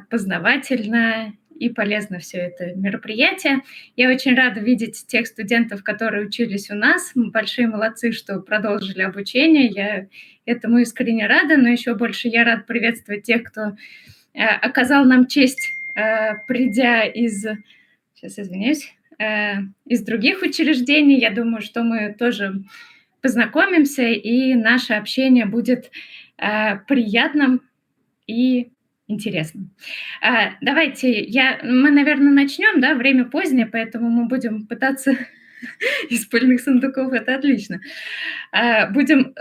познавательно и полезно все это мероприятие. Я очень рада видеть тех студентов, которые учились у нас. Большие молодцы, что продолжили обучение. Я этому искренне рада, но еще больше я рада приветствовать тех, кто оказал нам честь, придя из, сейчас извиняюсь, из других учреждений. Я думаю, что мы тоже познакомимся, и наше общение будет приятным и интересным. Давайте мы, наверное, начнем, да, время позднее, поэтому мы будем пытаться из пыльных сундуков, это отлично. Будем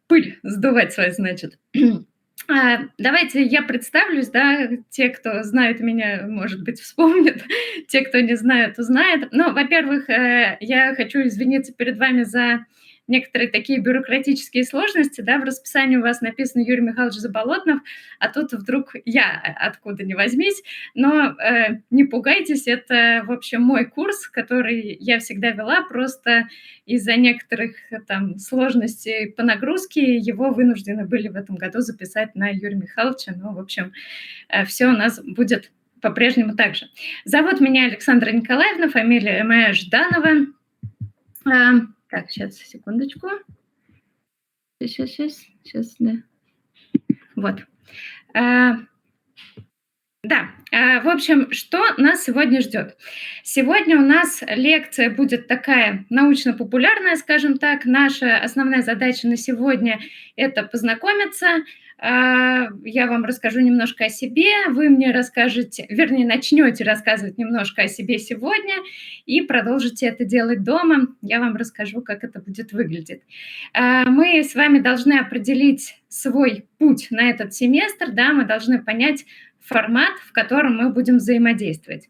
пыль сдувать свою, значит. Давайте я представлюсь, да, те, кто знают меня, может быть, вспомнят, те, кто не знает, узнает. Ну, во-первых, я хочу извиниться перед вами за некоторые такие бюрократические сложности, да, в расписании у вас написано Юрий Михайлович Заболотнов, а тут вдруг я откуда ни возьмись, но не пугайтесь, это, в общем, мой курс, который я всегда вела, просто из-за некоторых там сложностей по нагрузке его вынуждены были в этом году записать на Юрия Михайловича, ну, в общем, все у нас будет по-прежнему так же. Зовут меня Александра Николаевна, фамилия моя Жданова. Так, сейчас, секундочку. Сейчас, да. Вот. Да, в общем, что нас сегодня ждет? Сегодня у нас лекция будет такая научно-популярная, скажем так. Наша основная задача на сегодня – это познакомиться. Я вам расскажу немножко о себе, вы мне расскажете, вернее, начнете рассказывать немножко о себе сегодня и продолжите это делать дома. Я вам расскажу, как это будет выглядеть. Мы с вами должны определить свой путь на этот семестр, да, мы должны понять формат, в котором мы будем взаимодействовать.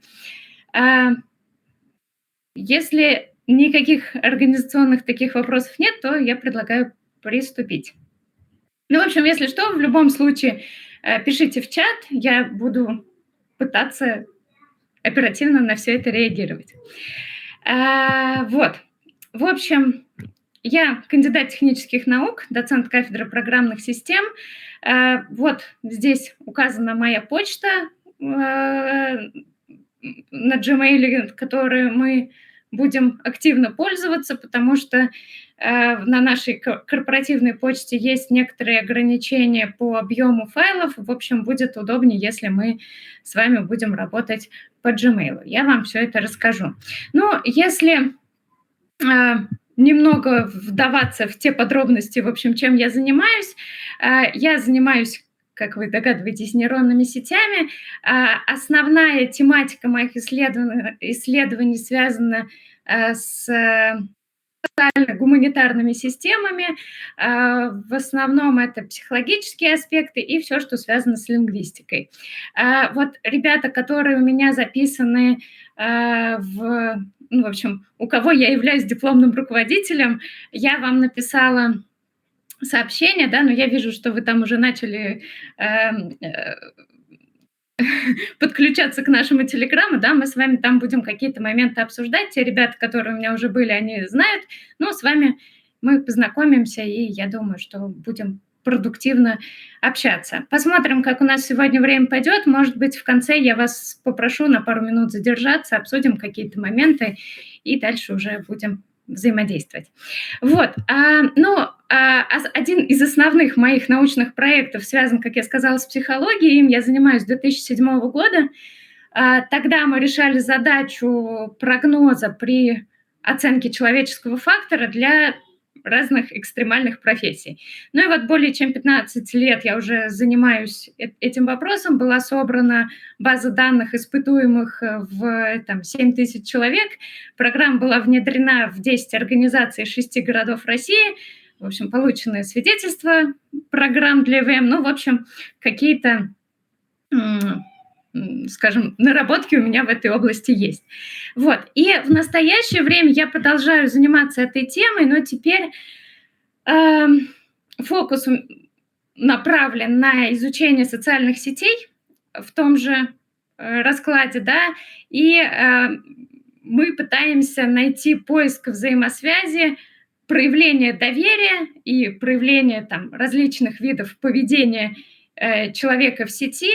Если никаких организационных таких вопросов нет, то я предлагаю приступить. Ну, в общем, если что, в любом случае пишите в чат, я буду пытаться оперативно на все это реагировать. Вот. В общем, я кандидат технических наук, доцент кафедры программных систем. Вот здесь указана моя почта на Gmail, которой мы будем активно пользоваться, потому что на нашей корпоративной почте есть некоторые ограничения по объему файлов. В общем, будет удобнее, если мы с вами будем работать по Gmail. Я вам все это расскажу. Но если немного вдаваться в те подробности, в общем, чем я занимаюсь, как вы догадываетесь, нейронными сетями. Основная тематика моих исследований связана с гуманитарными системами. В основном это психологические аспекты и все, что связано с лингвистикой. Вот ребята, которые у меня записаны в общем, у кого я являюсь дипломным руководителем, я вам написала сообщение, да, но я вижу, что вы там уже начали подключаться к нашему телеграмму, да, мы с вами там будем какие-то моменты обсуждать. Те ребята, которые у меня уже были, они знают, но с вами мы познакомимся, и я думаю, что будем продуктивно общаться. Посмотрим, как у нас сегодня время пойдет. Может быть, в конце я вас попрошу на пару минут задержаться, обсудим какие-то моменты, и дальше уже будем взаимодействовать. Вот. Один из основных моих научных проектов связан, как я сказала, с психологией. Им я занимаюсь с 2007 года. Тогда мы решали задачу прогноза при оценке человеческого фактора для разных экстремальных профессий. Ну и вот более чем 15 лет я уже занимаюсь этим вопросом. Была собрана база данных испытуемых в 7 тысяч человек. Программа была внедрена в 10 организаций 6 городов России. В общем, полученные свидетельства программ для ЭВМ. Ну, в общем, какие-то, скажем, наработки у меня в этой области есть. Вот. И в настоящее время я продолжаю заниматься этой темой, но теперь фокус направлен на изучение социальных сетей в том же раскладе, да, и мы пытаемся найти поиск взаимосвязи, проявление доверия и проявление различных видов поведения человека в сети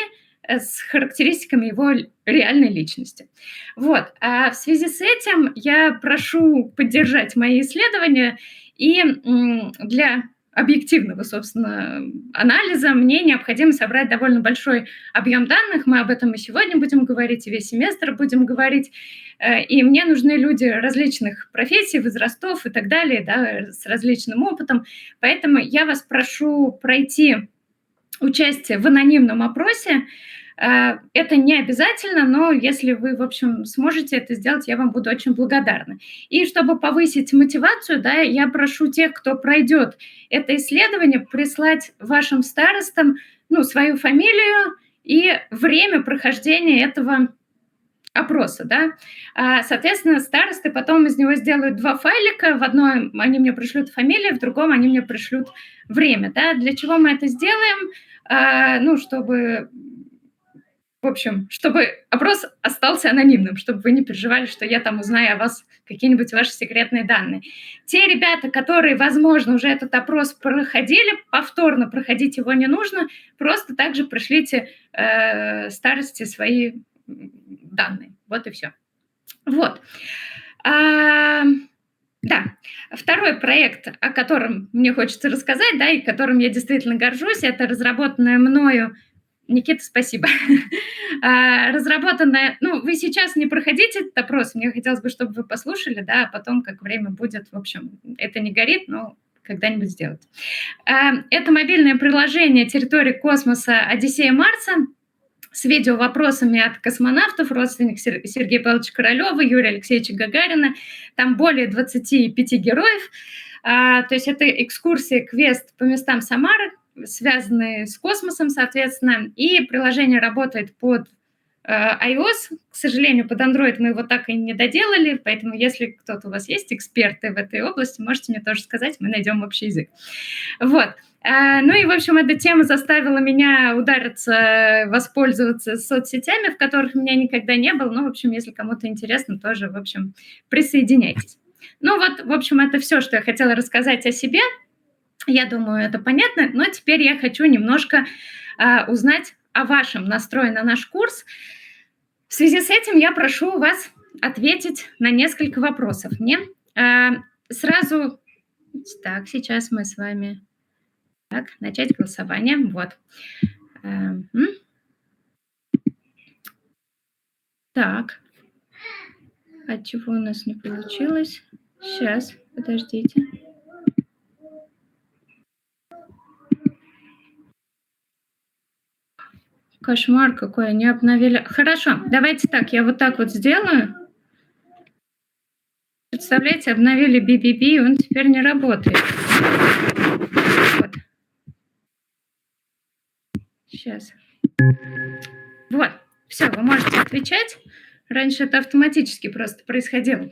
с характеристиками его реальной личности. Вот. А в связи с этим я прошу поддержать мои исследования, и для объективного, собственно, анализа мне необходимо собрать довольно большой объем данных. Мы об этом и сегодня будем говорить, и весь семестр будем говорить. И мне нужны люди различных профессий, возрастов и так далее, да, с различным опытом. Поэтому я вас прошу пройти участие в анонимном опросе. Это не обязательно, но если вы, в общем, сможете это сделать, я вам буду очень благодарна. И чтобы повысить мотивацию, да, я прошу тех, кто пройдет это исследование, прислать вашим старостам, свою фамилию и время прохождения этого опроса, да. Соответственно, старосты потом из него сделают 2 файлика. В одном они мне пришлют фамилию, в другом они мне пришлют время, да. Для чего мы это сделаем? Чтобы, в общем, чтобы опрос остался анонимным, чтобы вы не переживали, что я там узнаю о вас какие-нибудь ваши секретные данные. Те ребята, которые, возможно, уже этот опрос проходили, повторно проходить его не нужно, просто также пришлите старости свои данные. Вот и все. Вот. Да, второй проект, о котором мне хочется рассказать, да, и которым я действительно горжусь, это разработанная мною... Никита, спасибо. Разработанная... вы сейчас не проходите этот опрос, мне хотелось бы, чтобы вы послушали, да, а потом, как время будет, в общем, это не горит, но когда-нибудь сделать. Это мобильное приложение «Территория космоса. Одиссея Марса», с видео-вопросами от космонавтов, родственников Сергея Павловича Королёва, Юрия Алексеевича Гагарина. Там более 25 героев. То есть это экскурсия, квест по местам Самары, связанные с космосом, соответственно. И приложение работает под iOS. К сожалению, под Android мы его так и не доделали, поэтому если кто-то у вас есть, эксперты в этой области, можете мне тоже сказать, мы найдем общий язык. Вот. В общем, эта тема заставила меня удариться, воспользоваться соцсетями, в которых меня никогда не было. В общем, если кому-то интересно, тоже, в общем, присоединяйтесь. В общем, это все, что я хотела рассказать о себе. Я думаю, это понятно, но теперь я хочу немножко узнать о вашем настрое на наш курс. В связи с этим я прошу вас ответить на несколько вопросов мне. Сразу... Так, сейчас мы с вами... Так, начать голосование. Вот. Так. А чего у нас не получилось? Сейчас, подождите. Кошмар какой, они обновили. Хорошо, давайте так, я вот так вот сделаю. Представляете, обновили BBB, и он теперь не работает. Вот. Сейчас. Вот, все, вы можете отвечать. Раньше это автоматически просто происходило.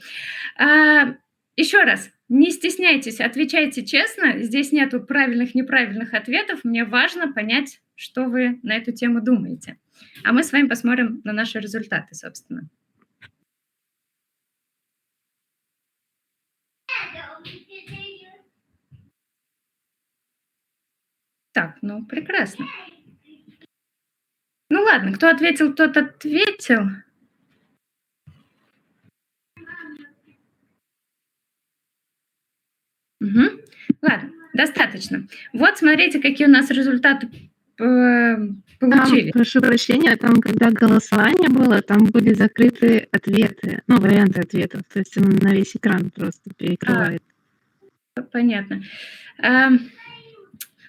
Еще раз, не стесняйтесь, отвечайте честно. Здесь нету правильных, неправильных ответов. Мне важно понять, что вы на эту тему думаете. А мы с вами посмотрим на наши результаты, собственно. Так, прекрасно. Ладно, кто ответил, тот ответил. Угу. Ладно, достаточно. Вот смотрите, какие у нас результаты получили. Прошу прощения, там, когда голосование было, там были закрыты ответы, варианты ответов. То есть он на весь экран просто перекрывает. Понятно.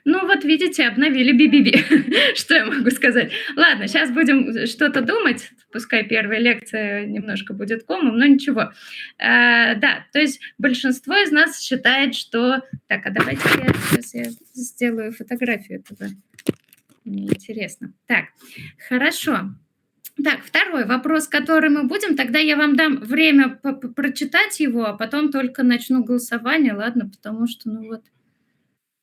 Вот видите, обновили BBB. Что я могу сказать? Ладно, сейчас будем что-то думать. Пускай первая лекция немножко будет комом, но ничего. Да, то есть большинство из нас считает, что... Так, а давайте я сделаю фотографию этого. Мне интересно. Так, хорошо. Так, второй вопрос, который мы будем, тогда я вам дам время прочитать его, а потом только начну голосование, ладно? Потому что,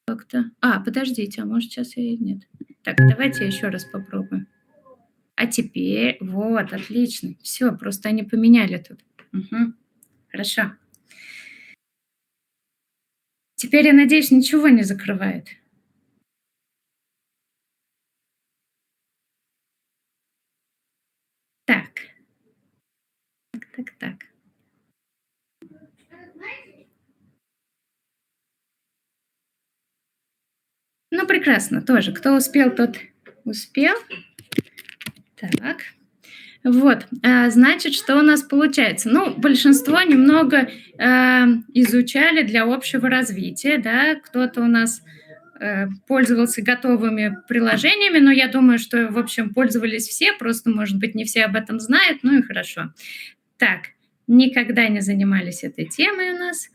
как-то... подождите, а может сейчас и нет. Так, давайте я еще раз попробую. А теперь... Вот, отлично. Все, просто они поменяли тут. Угу. Хорошо. Теперь, я надеюсь, ничего не закрывает. Так. Ну, прекрасно, тоже. Кто успел, тот успел. Так. Вот, значит, что у нас получается? Ну, большинство немного изучали для общего развития, да, кто-то у нас пользовался готовыми приложениями, но я думаю, что, в общем, пользовались все, просто, может быть, не все об этом знают, ну и хорошо. Так, никогда не занимались этой темой у нас.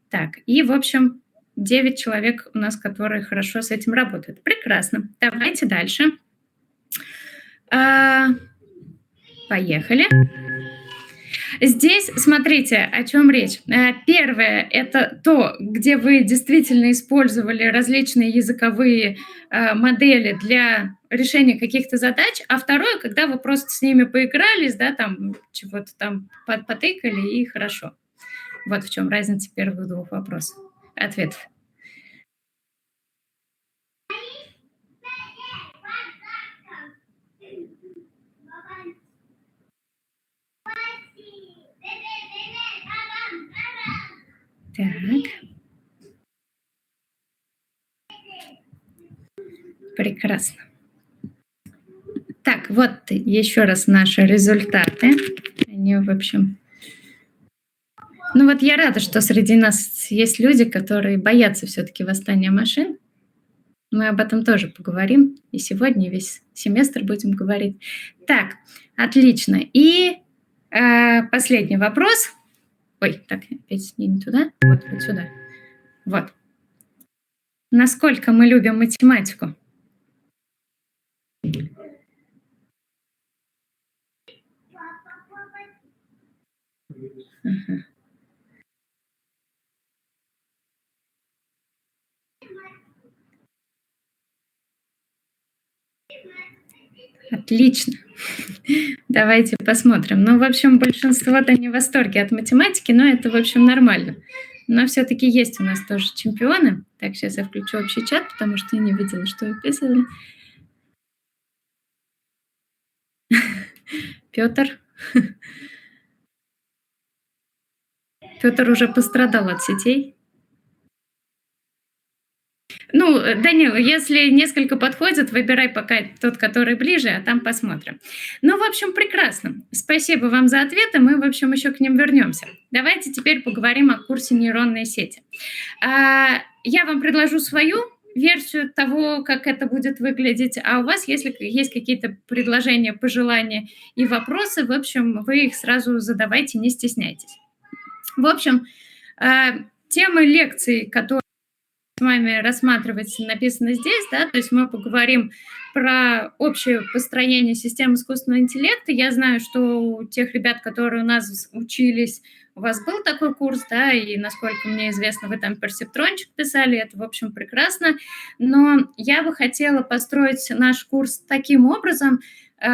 Так, и, в общем, 9 человек у нас, которые хорошо с этим работают. Прекрасно. Давайте дальше. Поехали. Здесь, смотрите, о чем речь. Первое– это то, где вы действительно использовали различные языковые модели для решения каких-то задач, а второе, когда вы просто с ними поигрались, да, там чего-то там потыкали, и хорошо. Вот в чем разница первых двух вопросов, ответов. Так. Прекрасно. Так, вот еще раз наши результаты. Они, в общем... Ну вот я рада, что среди нас есть люди, которые боятся все-таки восстания машин. Мы об этом тоже поговорим. И сегодня, и весь семестр будем говорить. Так, отлично. И последний вопрос. Ой, так, опять не туда. Вот сюда. Вот. Насколько мы любим математику? Ага. Отлично. Давайте посмотрим. Ну, в общем, большинство-то не в восторге от математики, но это, в общем, нормально. Но все-таки есть у нас тоже чемпионы. Так, сейчас я включу общий чат, потому что я не видела, что вы писали. Петр. Петр уже пострадал от сетей. Ну, Данил, если несколько подходит, выбирай пока тот, который ближе, а там посмотрим. Ну, в общем, прекрасно. Спасибо вам за ответы, мы, в общем, еще к ним вернемся. Давайте теперь поговорим о курсе нейронной сети. Я вам предложу свою версию того, как это будет выглядеть, а у вас, если есть какие-то предложения, пожелания и вопросы, в общем, вы их сразу задавайте, не стесняйтесь. В общем, темы лекций, которые с вами рассматривать, написано здесь, да, то есть мы поговорим про общее построение систем искусственного интеллекта. Я знаю, что у тех ребят, которые у нас учились, у вас был такой курс, да, и, насколько мне известно, вы там персептрончик писали, это, в общем, прекрасно. Но я бы хотела построить наш курс таким образом,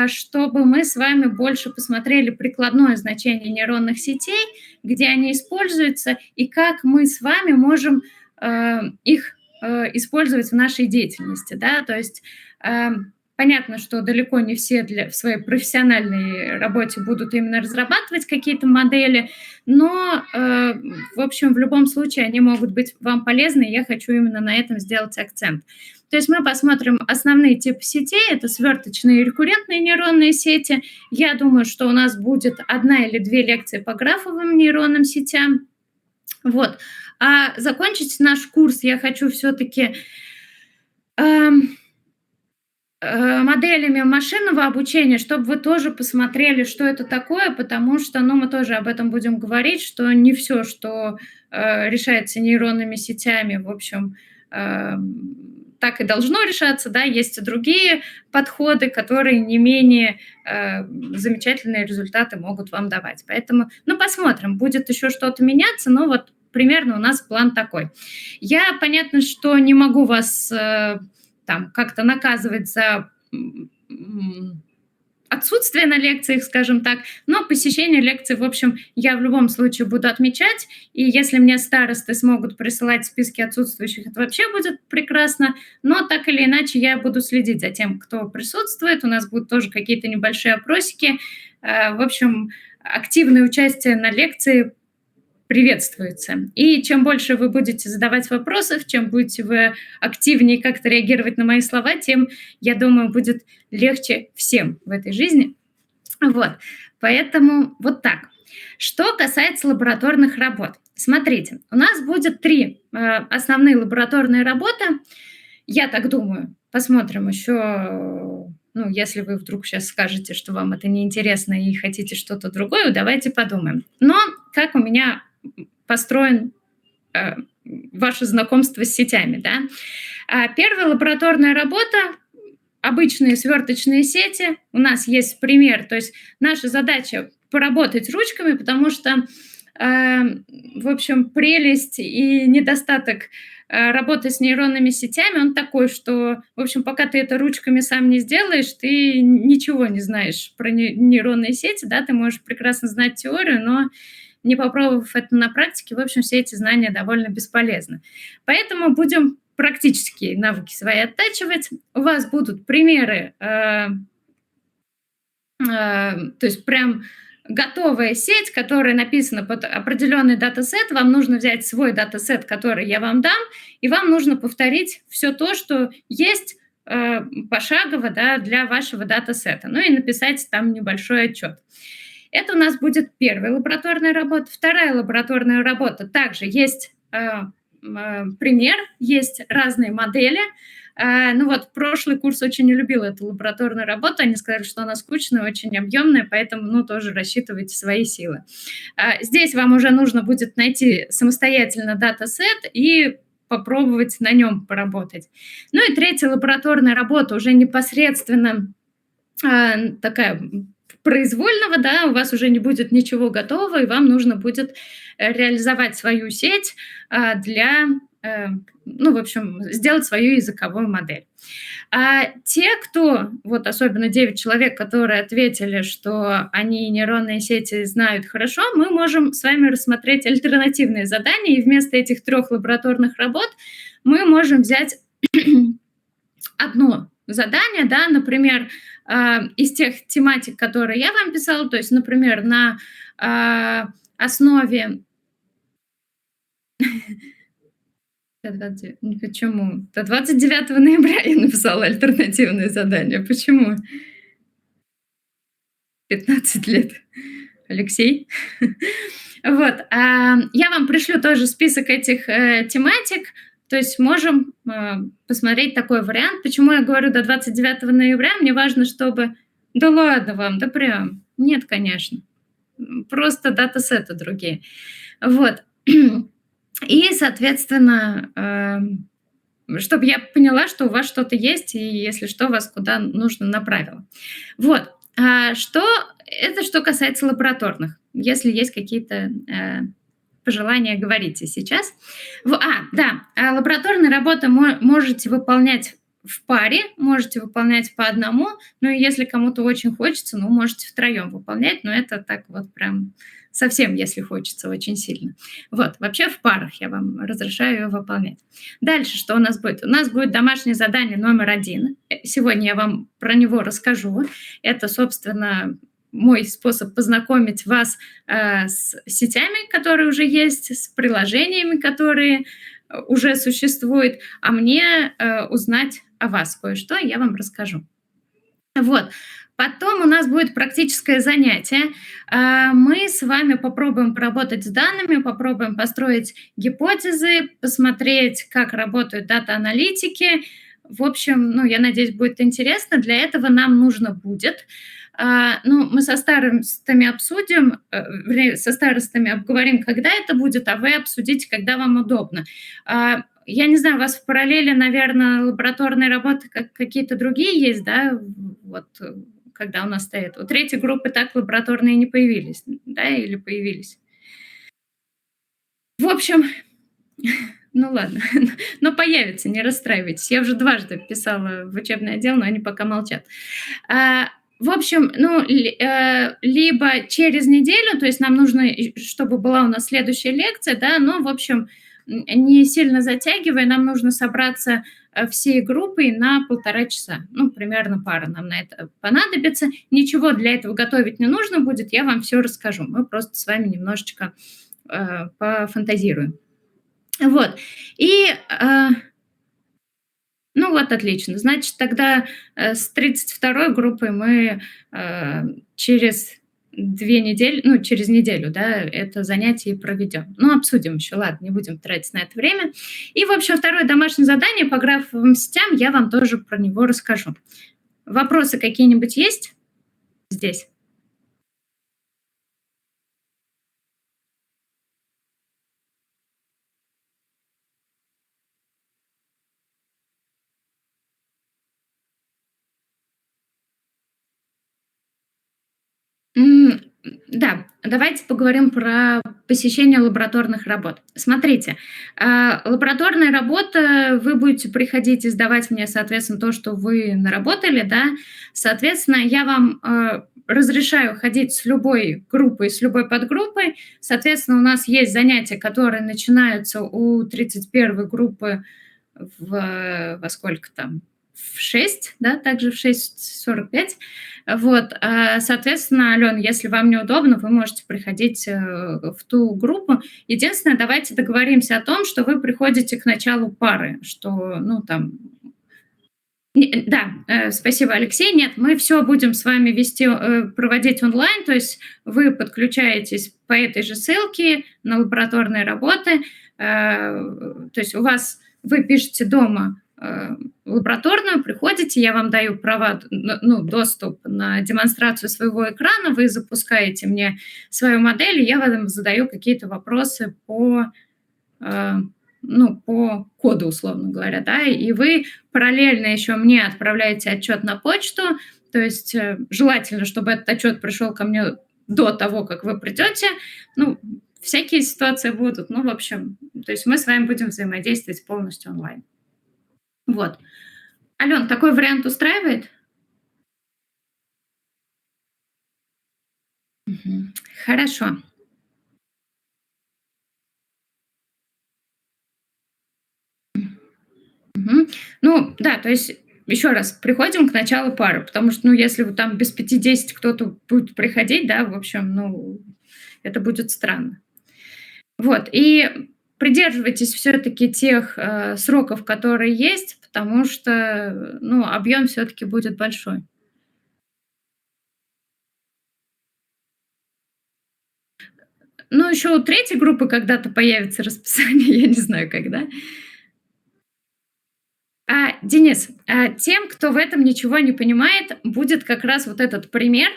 чтобы мы с вами больше посмотрели прикладное значение нейронных сетей, где они используются, и как мы с вами можем их использовать в нашей деятельности, да, то есть понятно, что далеко не все в своей профессиональной работе будут именно разрабатывать какие-то модели, но, в общем, в любом случае они могут быть вам полезны, и я хочу именно на этом сделать акцент. То есть мы посмотрим основные типы сетей, это сверточные и рекуррентные нейронные сети. Я думаю, что у нас будет 1 или 2 лекции по графовым нейронным сетям. Вот. А закончить наш курс я хочу все-таки моделями машинного обучения, чтобы вы тоже посмотрели, что это такое, потому что, ну, мы тоже об этом будем говорить, что не все, что решается нейронными сетями, в общем, так и должно решаться, да, есть и другие подходы, которые не менее замечательные результаты могут вам давать. Поэтому, ну, посмотрим, будет еще что-то меняться, но вот примерно у нас план такой. Я, понятно, что не могу вас там как-то наказывать за отсутствие на лекциях, скажем так, но посещение лекций, в общем, я в любом случае буду отмечать, и если мне старосты смогут присылать списки отсутствующих, это вообще будет прекрасно, но так или иначе я буду следить за тем, кто присутствует, у нас будут тоже какие-то небольшие опросики, в общем, активное участие на лекции приветствуется. И чем больше вы будете задавать вопросов, чем будете вы активнее как-то реагировать на мои слова, тем, я думаю, будет легче всем в этой жизни. Вот. Поэтому вот так. Что касается лабораторных работ. Смотрите, у нас будет 3 основные лабораторные работы. Я так думаю. Посмотрим еще, ну, если вы вдруг сейчас скажете, что вам это неинтересно и хотите что-то другое, давайте подумаем. Но как у меня построен ваше знакомство с сетями, да? Первая лабораторная работа – обычные сверточные сети. У нас есть пример, то есть наша задача поработать ручками, потому что, в общем, прелесть и недостаток работы с нейронными сетями, он такой, что, в общем, пока ты это ручками сам не сделаешь, ты ничего не знаешь про нейронные сети, да, ты можешь прекрасно знать теорию, но не попробовав это на практике, в общем, все эти знания довольно бесполезны. Поэтому будем практические навыки свои оттачивать. У вас будут примеры, то есть прям готовая сеть, которая написана под определенный датасет. Вам нужно взять свой датасет, который я вам дам, и вам нужно повторить все то, что есть пошагово, да, для вашего датасета. Ну и написать там небольшой отчет. Это у нас будет первая лабораторная работа. Вторая лабораторная работа. Также есть пример, есть разные модели. Ну вот, прошлый курс очень не любил эту лабораторную работу. Они сказали, что она скучная, очень объемная, поэтому, ну, тоже рассчитывайте свои силы. Здесь вам уже нужно будет найти самостоятельно датасет и попробовать на нем поработать. Ну и третья лабораторная работа уже непосредственно такая произвольного, да, у вас уже не будет ничего готового, и вам нужно будет реализовать свою сеть для, ну, в общем, сделать свою языковую модель. А те, кто, вот особенно 9 человек, которые ответили, что они нейронные сети знают хорошо, мы можем с вами рассмотреть альтернативные задания, и вместо этих 3 лабораторных работ мы можем взять одно задание, да, например, из тех тематик, которые я вам писала, то есть, например, на основе... Почему? До 29 ноября я написала альтернативное задание. Почему? 15 лет. Алексей? Вот. Я вам пришлю тоже список этих тематик. То есть можем посмотреть такой вариант. Почему я говорю до 29 ноября? Мне важно, чтобы... Да ладно вам, да прям. Нет, конечно. Просто датасеты другие. Вот. И, соответственно, чтобы я поняла, что у вас что-то есть, и если что, вас куда нужно направила. Вот. Это что касается лабораторных. Если есть какие-то... пожелания, говорите сейчас. Лабораторные работы можете выполнять в паре, можете выполнять по одному, ну и если кому-то очень хочется, ну, можете втроем выполнять, но это так вот прям совсем, если хочется, очень сильно. Вот, вообще в парах я вам разрешаю ее выполнять. Дальше что у нас будет? У нас будет домашнее задание номер 1. Сегодня я вам про него расскажу. Это, собственно, мой способ познакомить вас с сетями, которые уже есть, с приложениями, которые уже существуют, а мне узнать о вас кое-что, я вам расскажу. Вот. Потом у нас будет практическое занятие. Мы с вами попробуем поработать с данными, попробуем построить гипотезы, посмотреть, как работают дата-аналитики. В общем, ну, я надеюсь, будет интересно. Для этого нам нужно будет... мы со старостами обсудим, со старостами обговорим, когда это будет, а вы обсудите, когда вам удобно. Я не знаю, у вас в параллели, наверное, лабораторные работы какие-то другие есть, да, вот когда у нас стоит. У третьей группы так лабораторные не появились, да, или появились? В общем, ну ладно, но появится, не расстраивайтесь. Я уже дважды писала в учебный отдел, но они пока молчат. В общем, либо через неделю, то есть нам нужно, чтобы была у нас следующая лекция, да, но, в общем, не сильно затягивая, нам нужно собраться всей группой на 1,5 часа. Ну, примерно пара нам на это понадобится. Ничего для этого готовить не нужно будет, я вам все расскажу. Мы просто с вами немножечко пофантазируем. Вот. И, ну вот, отлично. Значит, тогда с 32-й группой мы через 2 недели, ну, через неделю, да, это занятие проведем. Ну, обсудим еще, ладно, не будем тратить на это время. И, в общем, второе домашнее задание по графовым сетям, я вам тоже про него расскажу. Вопросы какие-нибудь есть здесь? М, да, давайте поговорим про посещение лабораторных работ. Смотрите, лабораторная работа, вы будете приходить и сдавать мне, соответственно, то, что вы наработали, да. Соответственно, я вам разрешаю ходить с любой группой, с любой подгруппой. Соответственно, у нас есть занятия, которые начинаются у 31-й группы во сколько там? В 6, да, также в 6:45. Вот, соответственно, Алёна, если вам неудобно, вы можете приходить, в ту группу. Единственное, давайте договоримся о том, что вы приходите к началу пары, что, ну, там да, спасибо, Алексей. Нет, мы все будем с вами вести, проводить онлайн, то есть вы подключаетесь по этой же ссылке на лабораторные работы. То есть у вас вы пишете дома, лабораторную, приходите, я вам даю права, ну, доступ на демонстрацию своего экрана, вы запускаете мне свою модель, и я вам задаю какие-то вопросы э, ну, по коду, условно говоря, да, и вы параллельно еще мне отправляете отчет на почту, то есть желательно, чтобы этот отчет пришел ко мне до того, как вы придете. Ну, всякие ситуации будут, ну, в общем, то есть мы с вами будем взаимодействовать полностью онлайн. Вот. Ален, такой вариант устраивает? Мгм. Хорошо. Мгм. Ну да, то есть еще раз, приходим к началу пары, потому что, ну, если вот там без 5:10 кто-то будет приходить, да, в общем, ну, это будет странно. Вот, и придерживайтесь все-таки тех сроков, которые есть, потому что, ну, объем все-таки будет большой. Ну, еще у третьей группы когда-то появится расписание, я не знаю когда. Денис, тем, кто в этом ничего не понимает, будет как раз вот этот пример,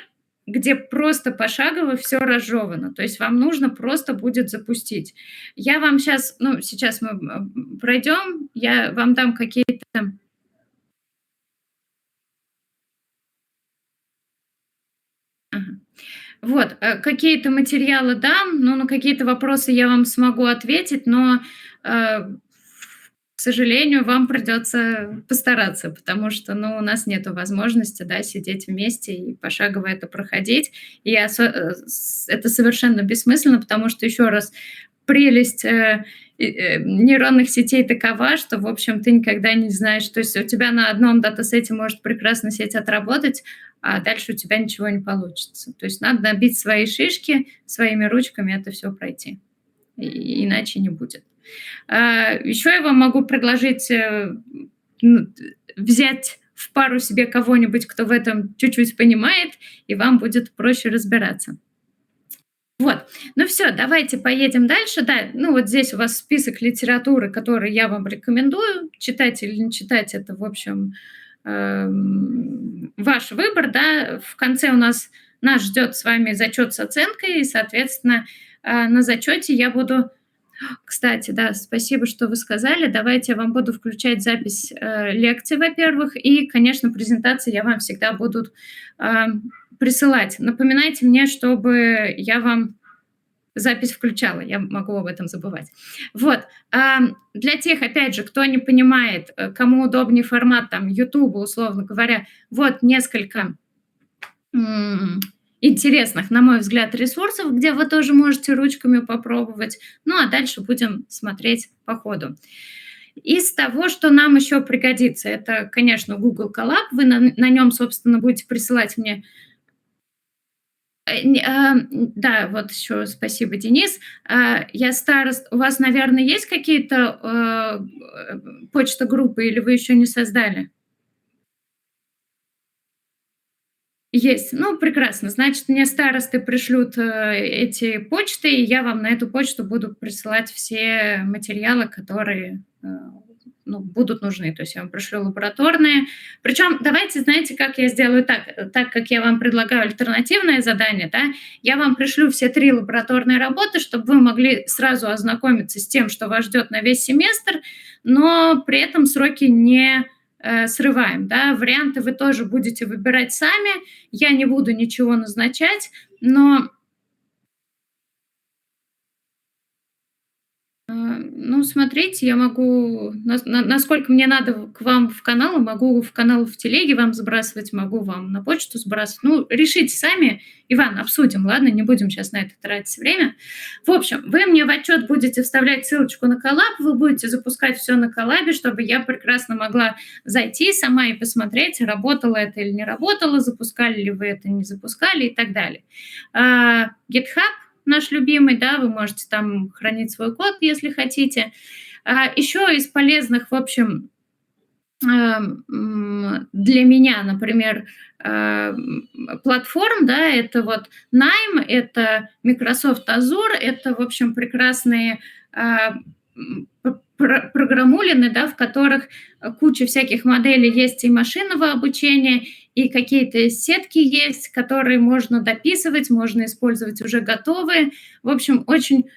где просто пошагово все разжевано. То есть вам нужно просто будет запустить. Я вам сейчас, ну, сейчас мы пройдем, я вам дам какие-то. Ага. Вот, какие-то материалы дам, но на какие-то вопросы я вам смогу ответить, но, к сожалению, вам придется постараться, потому что, ну, у нас нету возможности, да, сидеть вместе и пошагово это проходить. И это совершенно бессмысленно, потому что, еще раз, прелесть нейронных сетей такова, что, в общем, ты никогда не знаешь, то есть у тебя на одном датасете может прекрасно сеть отработать, а дальше у тебя ничего не получится. То есть надо набить свои шишки, своими ручками это все пройти, иначе не будет. Еще я вам могу предложить ну, взять в пару себе кого-нибудь, кто в этом чуть-чуть понимает, и вам будет проще разбираться. Вот. Ну все, давайте поедем дальше. Да, ну вот здесь у вас список литературы, который я вам рекомендую. Читать или не читать, это, в общем, ваш выбор, да. В конце у нас ждет с вами зачет с оценкой, и, соответственно, на зачете я буду. Кстати, да, спасибо, что вы сказали. Давайте я вам буду включать запись лекций, во-первых, и, конечно, презентации я вам всегда буду э, присылать. Напоминайте мне, чтобы я вам запись включала, я могу об этом забывать. Вот. Для тех, опять же, кто не понимает, кому удобнее формат там YouTube, условно говоря, вот несколько интересных, на мой взгляд, ресурсов, где вы тоже можете ручками попробовать. Ну, а дальше будем смотреть по ходу. Из того, что нам еще пригодится, это, конечно, Google Colab. Вы на нем, собственно, будете присылать мне. Да, вот еще спасибо, Денис. Я старост. У вас, наверное, есть какие-то почта группы, или вы еще не создали? Есть. Ну, прекрасно. Значит, мне старосты пришлют эти почты, и я вам на эту почту буду присылать все материалы, которые ну, будут нужны. То есть я вам пришлю лабораторные. Причем давайте, знаете, как я сделаю так как я вам предлагаю альтернативное задание, да, я вам пришлю все 3 лабораторные работы, чтобы вы могли сразу ознакомиться с тем, что вас ждет на весь семестр, но при этом сроки не срываем. Да. Варианты вы тоже будете выбирать сами. Я не буду ничего назначать, но ну, смотрите, я могу, насколько мне надо к вам в канал, могу в канал в телеге вам сбрасывать, могу вам на почту сбрасывать. Ну, решите сами. Иван, обсудим, ладно? Не будем сейчас на это тратить время. В общем, вы мне в отчет будете вставлять ссылочку на коллаб, вы будете запускать все на коллабе, чтобы я прекрасно могла зайти сама и посмотреть, работало это или не работало, запускали ли вы это, не запускали и так далее. GitHub наш любимый, да, вы можете там хранить свой код, если хотите. Еще из полезных, в общем, для меня, например, платформ, да, это вот Nime, это Microsoft Azure, это, в общем, прекрасные программулины, да, в которых куча всяких моделей есть и машинного обучения, и какие-то сетки есть, которые можно дописывать, можно использовать уже готовые. В общем, очень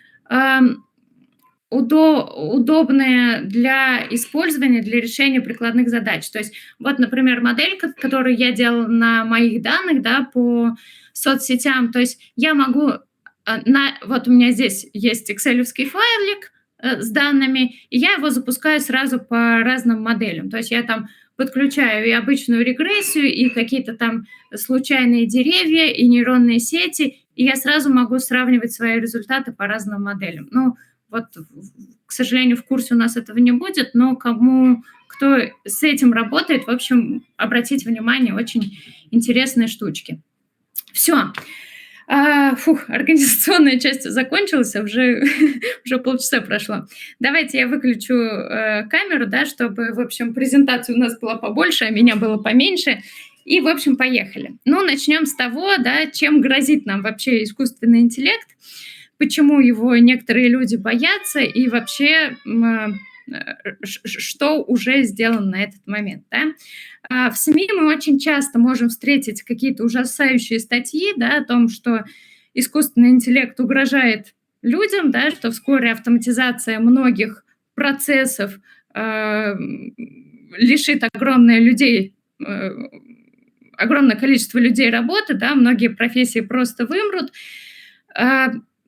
удобные для использования, для решения прикладных задач. То есть вот, например, моделька, которую я делала на моих данных, да, по соцсетям. То есть я могу вот у меня здесь есть экселевский файлик с данными, и я его запускаю сразу по разным моделям. То есть я там подключаю и обычную регрессию, и какие-то там случайные деревья, и нейронные сети, и я сразу могу сравнивать свои результаты по разным моделям. Ну, вот, к сожалению, в курсе у нас этого не будет, но кто с этим работает, в общем, обратите внимание, очень интересные штучки. Все. Организационная часть закончилась, уже полчаса прошло. Давайте я выключу камеру, да, чтобы, в общем, презентация у нас была побольше, а меня было поменьше. И, в общем, поехали. Ну, начнем с того, да, чем грозит нам вообще искусственный интеллект, почему его некоторые люди боятся и вообще что уже сделано на этот момент. Да? В СМИ мы очень часто можем встретить какие-то ужасающие статьи, да, о том, что искусственный интеллект угрожает людям, да, что вскоре автоматизация многих процессов лишит огромное количество людей работы, да, многие профессии просто вымрут.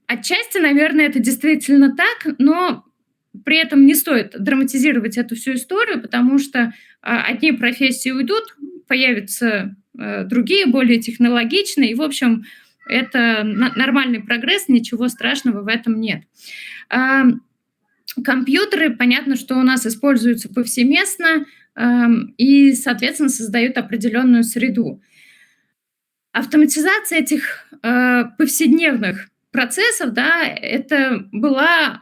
Отчасти, наверное, это действительно так, но при этом не стоит драматизировать эту всю историю, потому что одни профессии уйдут, появятся другие, более технологичные, и, в общем, это нормальный прогресс, ничего страшного в этом нет. Компьютеры, понятно, что у нас используются повсеместно и, соответственно, создают определенную среду. Автоматизация этих повседневных процессов, да, это была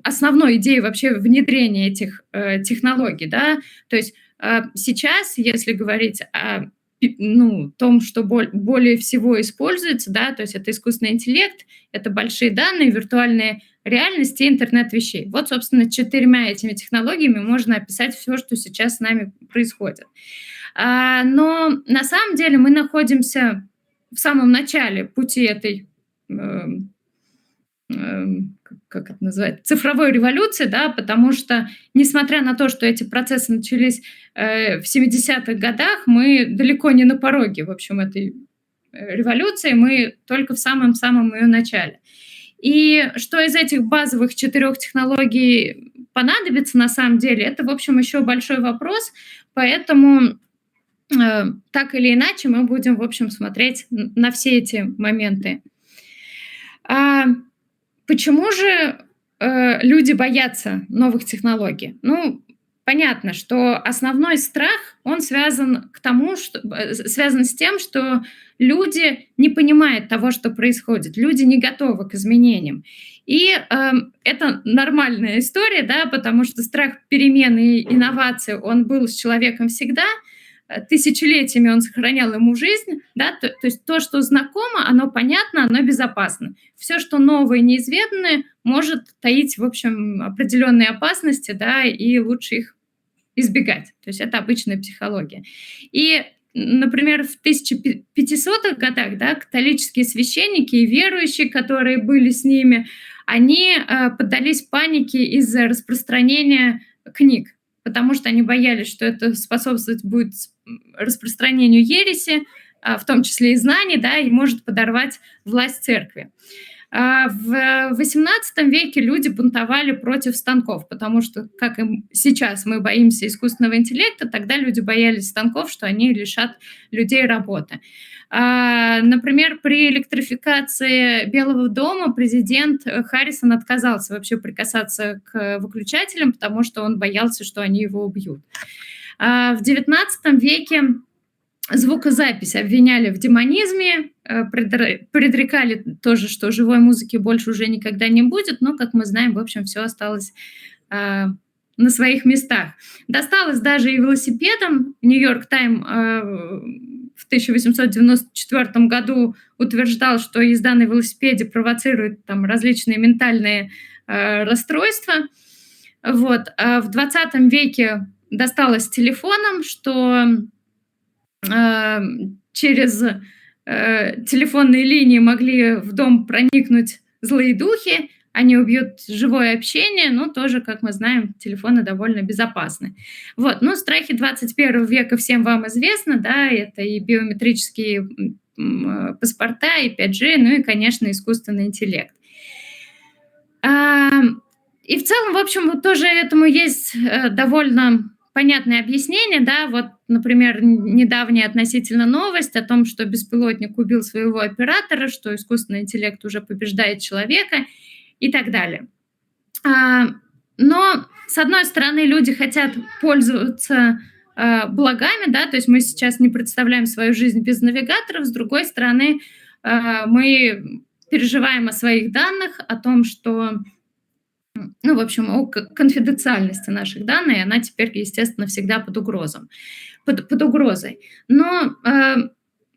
основной идеей вообще внедрения этих технологий, да. То есть сейчас, если говорить о том, что более всего используется, да, то есть это искусственный интеллект, это большие данные, виртуальные реальности и интернет вещей. Вот, собственно, 4 этими технологиями можно описать все, что сейчас с нами происходит. Но на самом деле мы находимся в самом начале пути этой, как это называется, цифровой революции, да, потому что, несмотря на то, что эти процессы начались в 70-х годах, мы далеко не на пороге, в общем, этой революции, мы только в самом-самом ее начале. И что из этих базовых 4 технологий понадобится на самом деле, это, в общем, еще большой вопрос, поэтому так или иначе мы будем, в общем, смотреть на все эти моменты. Почему же люди боятся новых технологий? Ну, понятно, что основной страх, он связан с тем, что люди не понимают того, что происходит, люди не готовы к изменениям. И, это нормальная история, да, потому что страх перемен и инноваций, он был с человеком всегда. Тысячелетиями он сохранял ему жизнь, да. То есть то, что знакомо, оно понятно, оно безопасно. Все, что новое и неизведанное, может таить, в общем, определенные опасности, да, и лучше их избегать. То есть это обычная психология. И, например, в 1500-х годах, да, католические священники и верующие, которые были с ними, они поддались панике из-за распространения книг, потому что они боялись, что это способствовать будет распространению ереси, в том числе и знаний, да, и может подорвать власть церкви. В XVIII веке люди бунтовали против станков, потому что, как и сейчас мы боимся искусственного интеллекта, тогда люди боялись станков, что они лишат людей работы. Например, при электрификации Белого дома президент Харрисон отказался вообще прикасаться к выключателям, потому что он боялся, что они его убьют. В XIX веке звукозапись обвиняли в демонизме, предрекали тоже, что живой музыки больше уже никогда не будет, но, как мы знаем, в общем, все осталось на своих местах. Досталось даже и велосипедам. Нью-Йорк Тайм в 1894 году утверждал, что езда на велосипеде провоцирует там различные ментальные расстройства. Вот. А в 20 веке досталось телефонам, что через телефонные линии могли в дом проникнуть злые духи, они убьют живое общение, но тоже, как мы знаем, телефоны довольно безопасны. Вот, ну, страхи 21 века всем вам известны, да, это и биометрические паспорта, и 5G, ну и, конечно, искусственный интеллект. И в целом, в общем, вот тоже этому есть довольно понятное объяснение, да, вот, например, недавняя относительно новость о том, что беспилотник убил своего оператора, что искусственный интеллект уже побеждает человека и так далее. Но, с одной стороны, люди хотят пользоваться благами, да, то есть мы сейчас не представляем свою жизнь без навигаторов, с другой стороны, мы переживаем о своих данных, о том, что ну, в общем, о конфиденциальности наших данных, и она теперь, естественно, всегда под угрозой. Но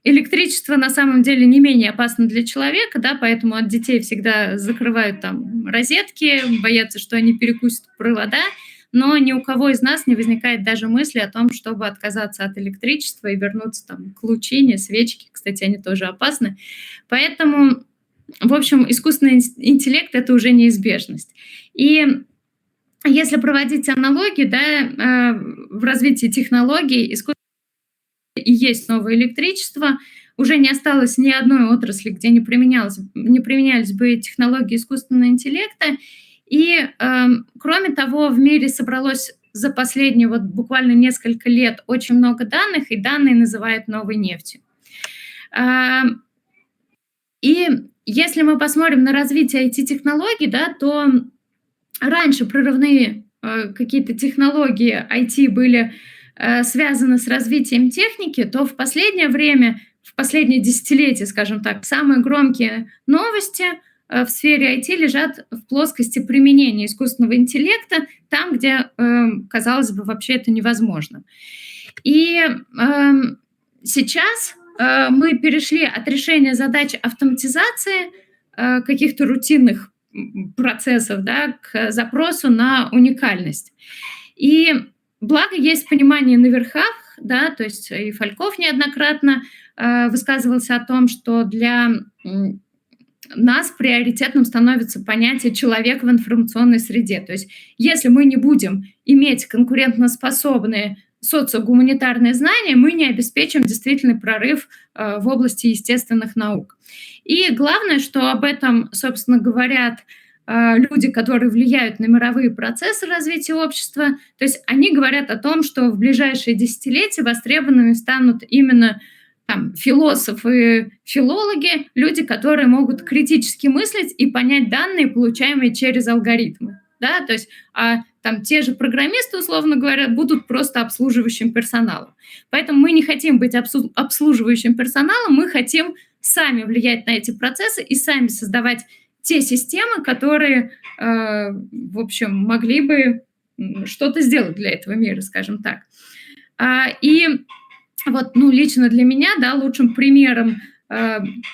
электричество на самом деле не менее опасно для человека, да, поэтому от детей всегда закрывают там розетки, боятся, что они перекусят провода, но ни у кого из нас не возникает даже мысли о том, чтобы отказаться от электричества и вернуться там к лучине, свечке. Кстати, они тоже опасны. Поэтому, в общем, искусственный интеллект — это уже неизбежность. И если проводить аналогии, да, в развитии технологий, искусственный и есть новое электричество, уже не осталось ни одной отрасли, где не применялись бы технологии искусственного интеллекта. И, кроме того, в мире собралось за последние вот буквально несколько лет очень много данных, и данные называют новой нефтью. И если мы посмотрим на развитие IT-технологий, да, то раньше прорывные какие-то технологии IT были связаны с развитием техники, то в последнее время, в последние десятилетия, скажем так, самые громкие новости в сфере IT лежат в плоскости применения искусственного интеллекта, там, где, казалось бы, вообще это невозможно. И сейчас мы перешли от решения задач автоматизации каких-то рутинных процессов, да, к запросу на уникальность. И благо есть понимание на верхах, да, то есть и Фальков неоднократно высказывался о том, что для нас приоритетным становится понятие «человек в информационной среде». То есть если мы не будем иметь конкурентоспособные социогуманитарные знания, мы не обеспечим действительный прорыв в области естественных наук. И главное, что об этом, собственно, говорят люди, которые влияют на мировые процессы развития общества. То есть они говорят о том, что в ближайшие десятилетия востребованными станут именно там философы, филологи, люди, которые могут критически мыслить и понять данные, получаемые через алгоритмы. Да? То есть там те же программисты, условно говоря, будут просто обслуживающим персоналом. Поэтому мы не хотим быть обслуживающим персоналом, мы хотим сами влиять на эти процессы и сами создавать те системы, которые, в общем, могли бы что-то сделать для этого мира, скажем так. И вот, лично для меня, да, лучшим примером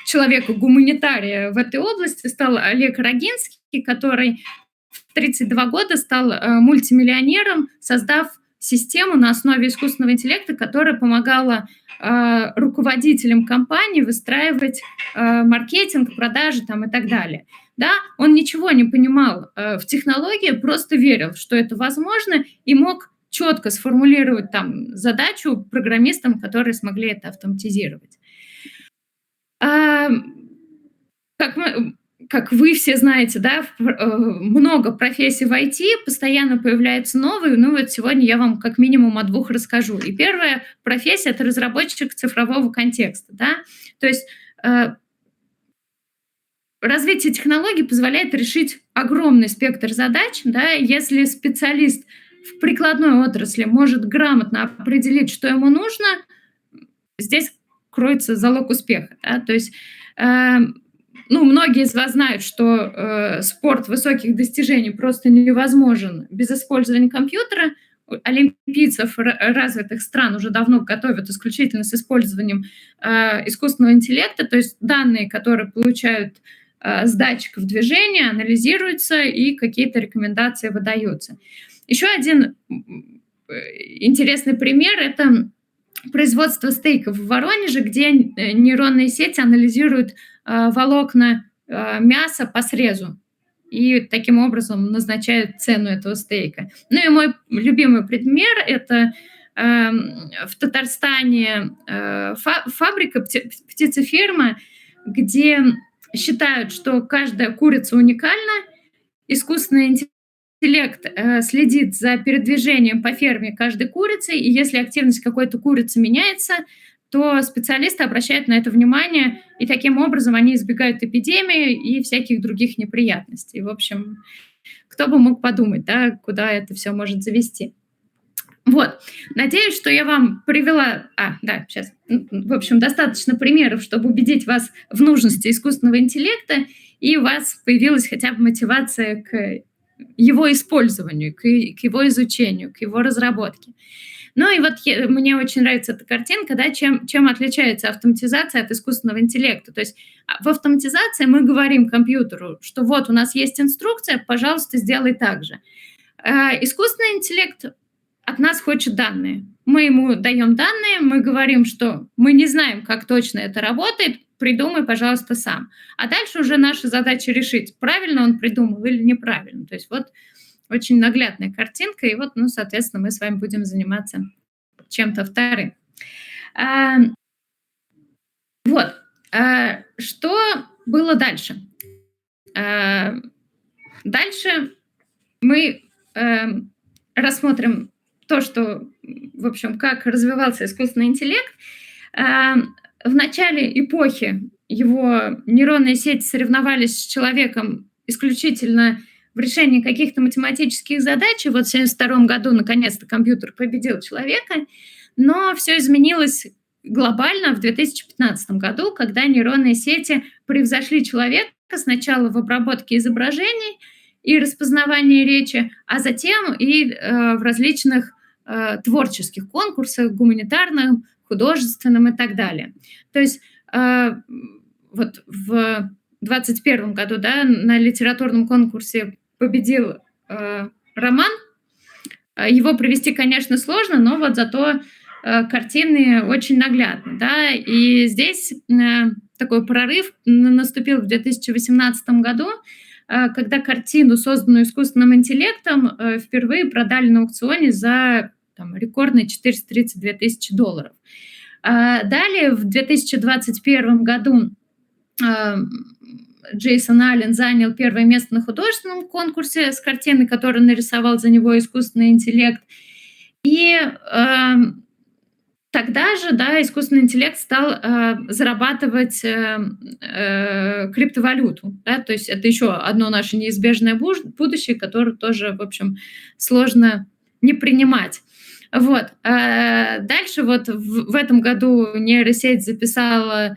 человека-гуманитария в этой области стал Олег Рогинский, который в 32 года стал мультимиллионером, создав систему на основе искусственного интеллекта, которая помогала руководителям компаний выстраивать маркетинг, продажи там, и так далее. Да, он ничего не понимал в технологии, просто верил, что это возможно, и мог четко сформулировать там задачу программистам, которые смогли это автоматизировать. Как вы все знаете, да, много профессий в IT, постоянно появляются новые. Вот сегодня я вам как минимум о 2 расскажу. И первая профессия – это разработчик цифрового контекста. Да? То есть развитие технологий позволяет решить огромный спектр задач. Да? Если специалист в прикладной отрасли может грамотно определить, что ему нужно, здесь кроется залог успеха. Да? То есть многие из вас знают, что спорт высоких достижений просто невозможен без использования компьютера. Олимпийцев развитых стран уже давно готовят исключительно с использованием искусственного интеллекта, то есть данные, которые получают с датчиков движения, анализируются и какие-то рекомендации выдаются. Еще один интересный пример – это производство стейков в Воронеже, где нейронные сети анализируют волокна мяса по срезу и таким образом назначают цену этого стейка. И мой любимый пример – это в Татарстане фабрика, птицеферма, где считают, что каждая курица уникальна, искусственный интеллект следит за передвижением по ферме каждой курицы, и если активность какой-то курицы меняется, то специалисты обращают на это внимание, и таким образом они избегают эпидемии и всяких других неприятностей. В общем, кто бы мог подумать, да, куда это все может завести. Вот. Надеюсь, что я вам привела... сейчас. В общем, достаточно примеров, чтобы убедить вас в нужности искусственного интеллекта, и у вас появилась хотя бы мотивация к его использованию, к его изучению, к его разработке. И вот мне очень нравится эта картинка, да, чем отличается автоматизация от искусственного интеллекта. То есть в автоматизации мы говорим компьютеру, что вот у нас есть инструкция, пожалуйста, сделай так же. Искусственный интеллект от нас хочет данные. Мы ему даем данные, мы говорим, что мы не знаем, как точно это работает, придумай, пожалуйста, сам. А дальше уже наша задача решить, правильно он придумал или неправильно. То есть вот очень наглядная картинка, и вот, соответственно, мы с вами будем заниматься чем-то вторым. Что было дальше? Дальше мы рассмотрим то, что, в общем, как развивался искусственный интеллект. В начале эпохи его нейронные сети соревновались с человеком исключительно в решении каких-то математических задач. И вот в 1972 году наконец-то компьютер победил человека. Но все изменилось глобально в 2015 году, когда нейронные сети превзошли человека сначала в обработке изображений и распознавании речи, а затем и в различных творческих конкурсах, гуманитарных, художественном и так далее. То есть вот в 2021 году, да, на литературном конкурсе победил роман. Его привести, конечно, сложно, но вот зато картины очень наглядны. Да? И здесь такой прорыв наступил в 2018 году, когда картину, созданную искусственным интеллектом, впервые продали на аукционе за рекордные $432 тысячи. Далее, в 2021 году Джейсон Аллен занял первое место на художественном конкурсе с картиной, которую нарисовал за него искусственный интеллект. И Тогда же, да, искусственный интеллект стал, зарабатывать, криптовалюту, да. То есть это еще одно наше неизбежное будущее, которое тоже, в общем, сложно не принимать. Вот, дальше вот в этом году нейросеть записала,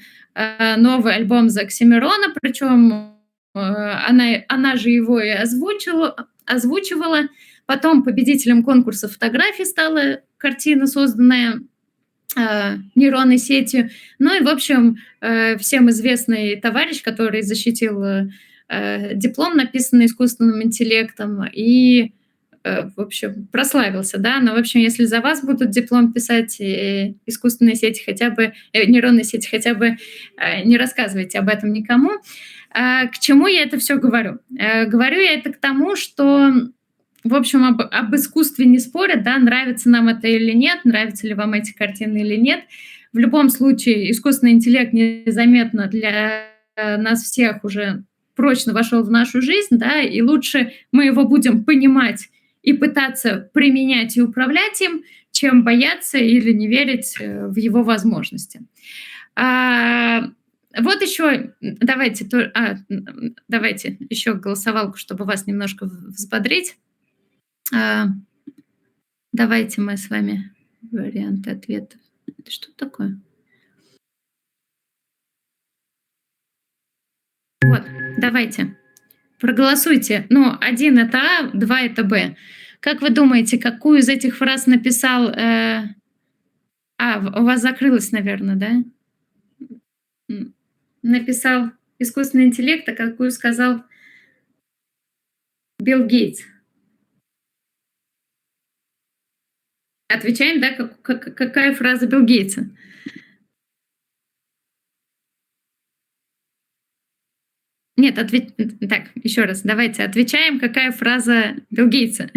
новый альбом за Оксимирона, причем, она же его и озвучивала. Потом победителем конкурса фотографий стала картина, созданная нейронной сетью. Ну и, в общем, всем известный товарищ, который защитил диплом, написанный искусственным интеллектом, и, в общем, прославился, да. Но, в общем, если за вас будут диплом писать искусственные сети, хотя бы нейронные сети, хотя бы не рассказывайте об этом никому. К чему я это все говорю? Говорю я это к тому, что в общем, об искусстве не спорят, да, нравится нам это или нет, нравятся ли вам эти картины или нет. В любом случае, искусственный интеллект незаметно для нас всех уже прочно вошел в нашу жизнь, да, и лучше мы его будем понимать и пытаться применять и управлять им, чем бояться или не верить в его возможности. А, вот еще давайте еще голосовалку, чтобы вас немножко взбодрить. А, давайте мы с вами варианты ответов. Это что такое? Вот, давайте, проголосуйте. Ну, 1 это А, 2 это Б. Как вы думаете, какую из этих фраз написал, у вас закрылось, наверное, да? Написал искусственный интеллект, а какую сказал Билл Гейтс? Отвечаем, да, какая фраза Билл Гейтса? Нет, так, еще раз, давайте отвечаем, какая фраза Билл Гейтса.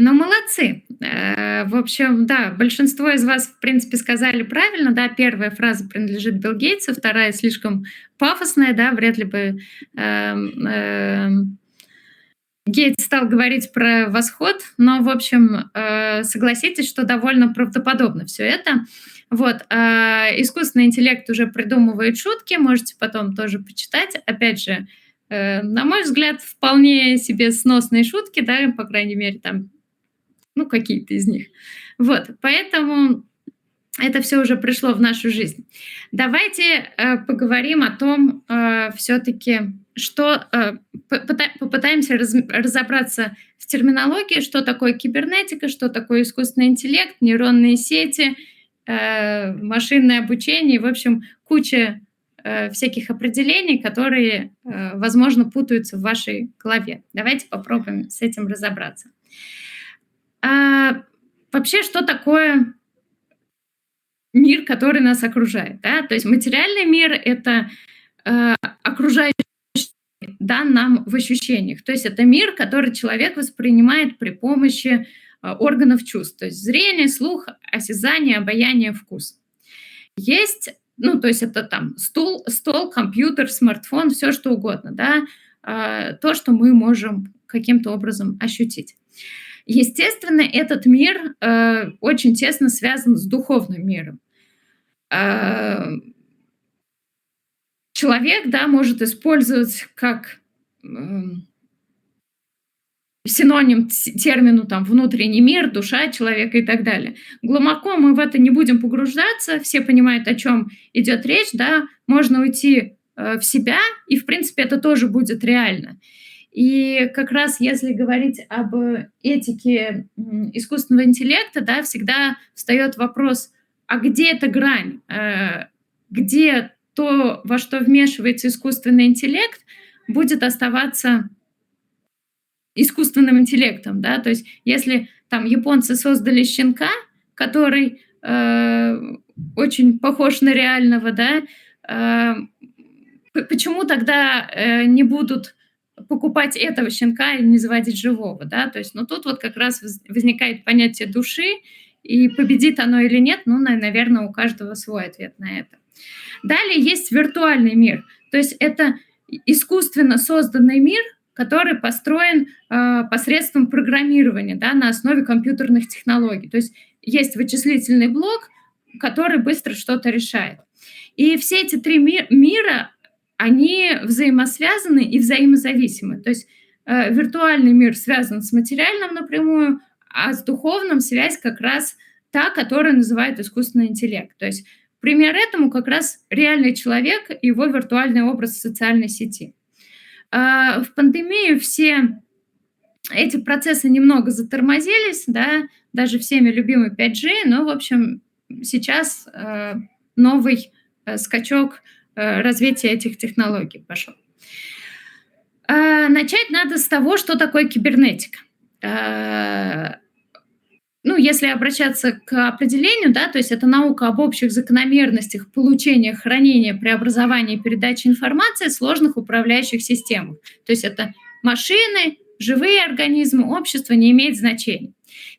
Ну, молодцы. В общем, да, большинство из вас, в принципе, сказали правильно, да. Первая фраза принадлежит Билл Гейтсу, вторая слишком пафосная, да, вряд ли бы Гейтс стал говорить про восход, но, в общем, согласитесь, что довольно правдоподобно все это. Вот, искусственный интеллект уже придумывает шутки, можете потом тоже почитать. Опять же, на мой взгляд, вполне себе сносные шутки, да, по крайней мере, там, ну, какие-то из них. Вот, поэтому это все уже пришло в нашу жизнь. Давайте поговорим о том, все-таки, что попытаемся разобраться в терминологии, что такое кибернетика, что такое искусственный интеллект, нейронные сети, машинное обучение, в общем, куча всяких определений, которые, возможно, путаются в вашей голове. Давайте попробуем с этим разобраться. Вообще, что такое мир, который нас окружает, да? То есть материальный мир — это окружающий, да, нам в ощущениях. То есть это мир, который человек воспринимает при помощи органов чувств, то есть зрение, слух, осязание, обоняние, вкус. Есть, ну, то есть это там стол, компьютер, смартфон, все что угодно, да, то, что мы можем каким-то образом ощутить. Естественно, этот мир очень тесно связан с духовным миром. Человек, да, может использовать как синоним термину там внутренний мир, душа человека и так далее. Глубоко мы в это не будем погружаться, все понимают, о чем идет речь, да, можно уйти в себя, и, в принципе, это тоже будет реально. И как раз если говорить об этике искусственного интеллекта, да, всегда встает вопрос, а где эта грань? Где то, во что вмешивается искусственный интеллект, будет оставаться искусственным интеллектом, да? То есть если там японцы создали щенка, который очень похож на реального, да, почему тогда не будут покупать этого щенка и не заводить живого, да? То есть, ну, тут вот как раз возникает понятие души, и победит оно или нет, ну, наверное, у каждого свой ответ на это. Далее есть виртуальный мир, то есть это искусственно созданный мир, который построен посредством программирования, да, на основе компьютерных технологий. То есть есть вычислительный блок, который быстро что-то решает. И все эти три мира, они взаимосвязаны и взаимозависимы. То есть виртуальный мир связан с материальным напрямую, а с духовным связь как раз та, которая называют искусственный интеллект. То есть пример этому как раз реальный человек и его виртуальный образ в социальной сети. В пандемию все эти процессы немного затормозились, да, даже всеми любимый 5G, но, в общем, сейчас новый скачок развития этих технологий пошел. Начать надо с того, что такое кибернетика. Ну, если обращаться к определению, да, то есть это наука об общих закономерностях получения, хранения, преобразования и передачи информации в сложных управляющих системах. То есть это машины, живые организмы, общество не имеет значения.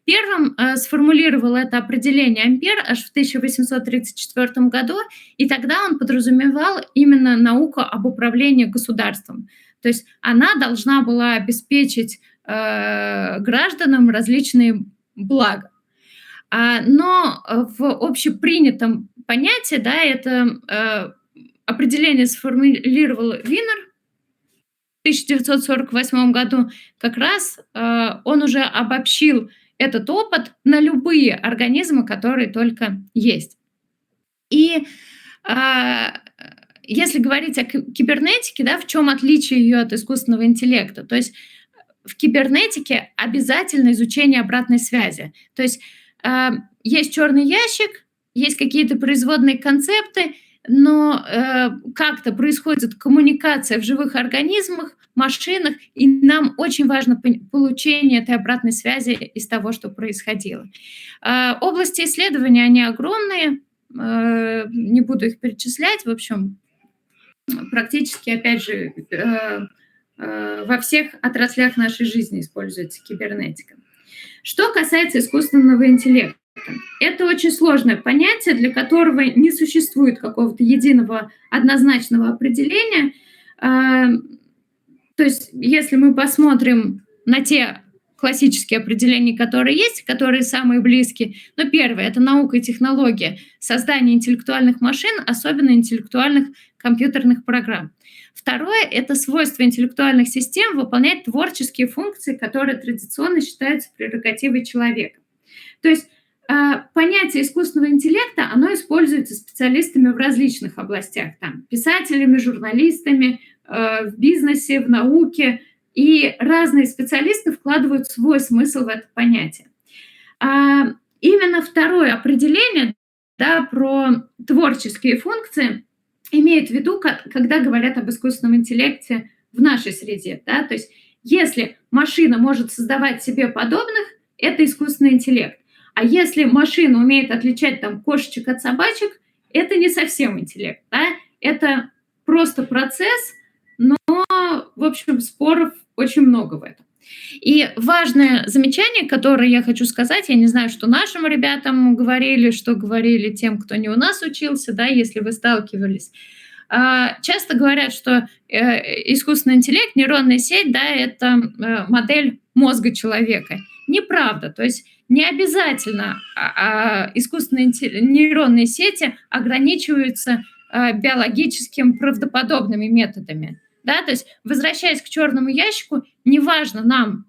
Первым сформулировал это определение Ампер аж в 1834 году, и тогда он подразумевал именно науку об управлении государством. То есть она должна была обеспечить гражданам различные блага. Но в общепринятом понятии, да, это определение сформулировал Винер в 1948 году. Как раз он уже обобщил этот опыт на любые организмы, которые только есть. И если говорить о кибернетике, да, в чем отличие ее от искусственного интеллекта? То есть в кибернетике обязательно изучение обратной связи. То есть есть черный ящик, есть какие-то производные концепты, но как-то происходит коммуникация в живых организмах, машинах, и нам очень важно получение этой обратной связи из того, что происходило. Области исследования, они огромные, не буду их перечислять, в общем, практически, опять же, во всех отраслях нашей жизни используется кибернетика. Что касается искусственного интеллекта, это очень сложное понятие, для которого не существует какого-то единого однозначного определения. То есть, если мы посмотрим на те классические определения, которые есть, которые самые близкие. Но первое – это наука и технология создания интеллектуальных машин, особенно интеллектуальных компьютерных программ. Второе – это свойство интеллектуальных систем выполнять творческие функции, которые традиционно считаются прерогативой человека. То есть понятие искусственного интеллекта, оно используется специалистами в различных областях, там, писателями, журналистами, в бизнесе, в науке, и разные специалисты вкладывают свой смысл в это понятие. Именно второе определение, да, про творческие функции имеет в виду, когда говорят об искусственном интеллекте в нашей среде. Да? То есть если машина может создавать себе подобных, это искусственный интеллект. А если машина умеет отличать там кошечек от собачек, это не совсем интеллект. Да? Это просто процесс, но, в общем, споров очень много в этом. И важное замечание, которое я хочу сказать, я не знаю, что нашим ребятам говорили, что говорили тем, кто не у нас учился, да, если вы сталкивались. Часто говорят, что искусственный интеллект, нейронная сеть, да, это модель мозга человека. Неправда. То есть не обязательно искусственные нейронные сети ограничиваются биологическим правдоподобными методами. Да, то есть, возвращаясь к черному ящику, не важно нам,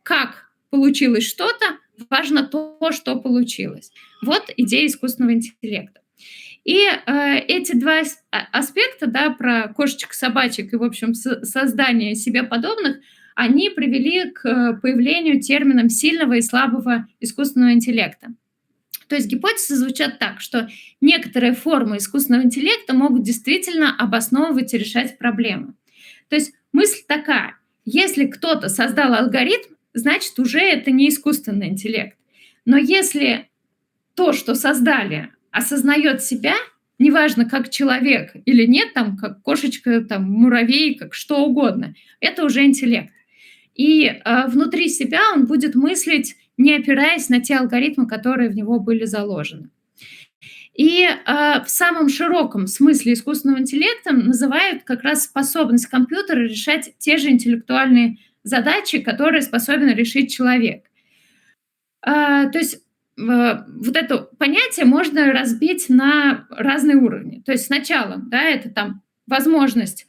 как получилось что-то, важно то, что получилось. Вот идея искусственного интеллекта. И эти два аспекта, да, про кошечек-собачек и, в общем, создание себе подобных, они привели к появлению терминов сильного и слабого искусственного интеллекта. То есть гипотезы звучат так, что некоторые формы искусственного интеллекта могут действительно обосновывать и решать проблемы. То есть мысль такая: если кто-то создал алгоритм, значит, уже это не искусственный интеллект. Но если то, что создали, осознает себя, неважно, как человек или нет, там, как кошечка, там, муравей, как что угодно, это уже интеллект. И внутри себя он будет мыслить, не опираясь на те алгоритмы, которые в него были заложены. И в самом широком смысле искусственного интеллекта называют как раз способность компьютера решать те же интеллектуальные задачи, которые способен решить человек. То есть вот это понятие можно разбить на разные уровни. То есть сначала, да, это там возможность,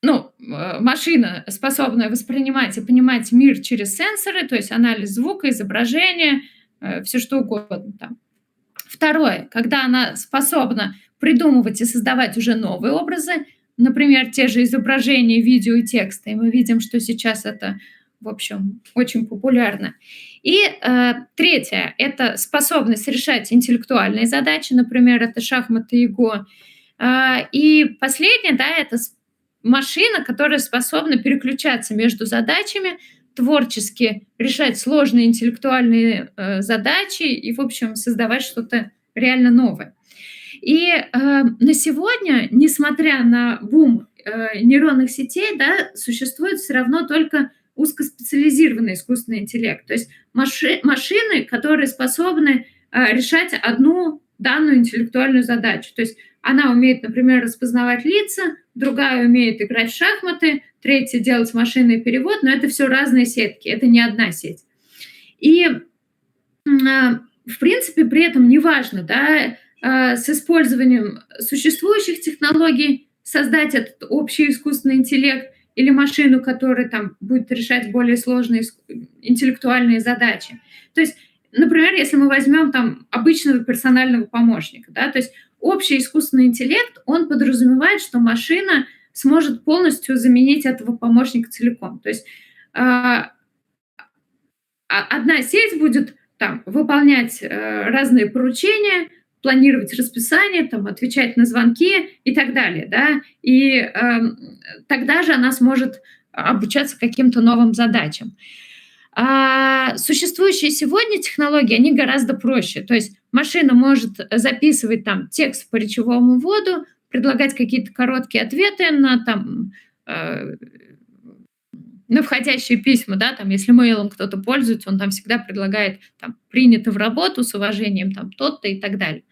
ну, машина, способная воспринимать и понимать мир через сенсоры, то есть анализ звука, изображения, все что угодно там. Второе, когда она способна придумывать и создавать уже новые образы, например, те же изображения, видео и тексты. И мы видим, что сейчас это, в общем, очень популярно. И третье– это способность решать интеллектуальные задачи, например, это шахматы и го. И последнее, да, это машина, которая способна переключаться между задачами, творчески решать сложные интеллектуальные задачи и, в общем, создавать что-то реально новое. И на сегодня, несмотря на бум нейронных сетей, да, существует все равно только узкоспециализированный искусственный интеллект. То есть машины, которые способны решать одну данную интеллектуальную задачу. То есть она умеет, например, распознавать лица, другая умеет играть в шахматы, третья делать машинный перевод, но это все разные сетки, это не одна сеть. И, в принципе, при этом неважно, да, с использованием существующих технологий создать этот общий искусственный интеллект или машину, которая там будет решать более сложные интеллектуальные задачи. То есть, например, если мы возьмем там обычного персонального помощника, да, то есть общий искусственный интеллект, он подразумевает, что машина сможет полностью заменить этого помощника целиком. То есть одна сеть будет там выполнять разные поручения, планировать расписание, там, отвечать на звонки и так далее, да, и тогда же она сможет обучаться каким-то новым задачам. А существующие сегодня технологии, они гораздо проще. То есть машина может записывать там текст по речевому вводу, предлагать какие-то короткие ответы на там на входящие письма, да, там, если мейлом кто-то пользуется, он там всегда предлагает там принято в работу с уважением там тот-то и так далее.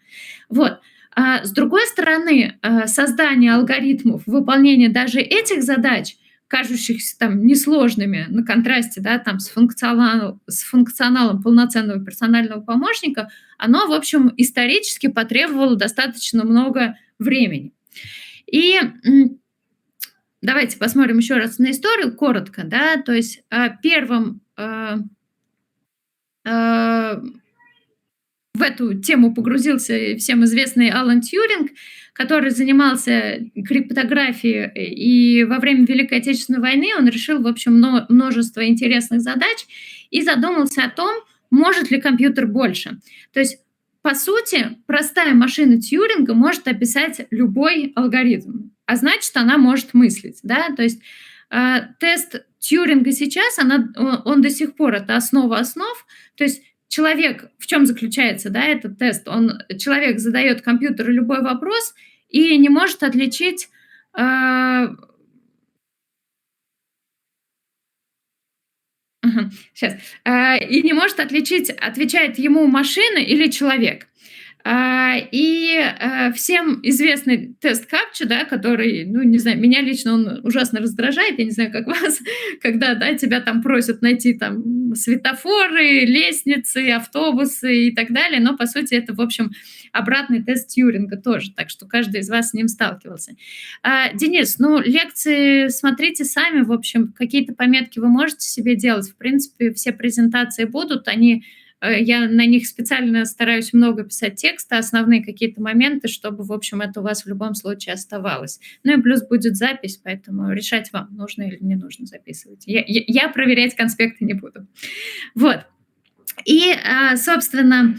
Вот. А с другой стороны, создание алгоритмов, выполнение даже этих задач, кажущихся там несложными на контрасте, да, там с функционалом полноценного персонального помощника, оно, в общем, исторически потребовало достаточно много времени. И давайте посмотрим еще раз на историю коротко, да, то есть первым в эту тему погрузился всем известный Алан Тьюринг, который занимался криптографией, и во время Великой Отечественной войны он решил, в общем, множество интересных задач и задумался о том, может ли компьютер больше. То есть, по сути, простая машина Тьюринга может описать любой алгоритм, а значит, она может мыслить, да, то есть тест Тьюринга сейчас, он до сих пор это основа основ, то есть человек, в чем заключается, да, этот тест? Человек задает компьютеру любой вопрос и не может отличить... Сейчас. И не может отличить, отвечает ему машина или человек. Всем известный тест капча, да, который, ну, не знаю, меня лично он ужасно раздражает, я не знаю, как вас, когда, да, тебя там просят найти там светофоры, лестницы, автобусы и так далее, но, по сути, это, в общем, обратный тест Тьюринга тоже, так что каждый из вас с ним сталкивался. Денис, ну, лекции смотрите сами, в общем, какие-то пометки вы можете себе делать, в принципе, все презентации будут, я на них специально стараюсь много писать текста, основные какие-то моменты, чтобы, в общем, это у вас в любом случае оставалось. Ну и плюс будет запись, поэтому решать вам, нужно или не нужно записывать. Я проверять конспекты не буду. Вот. И, собственно,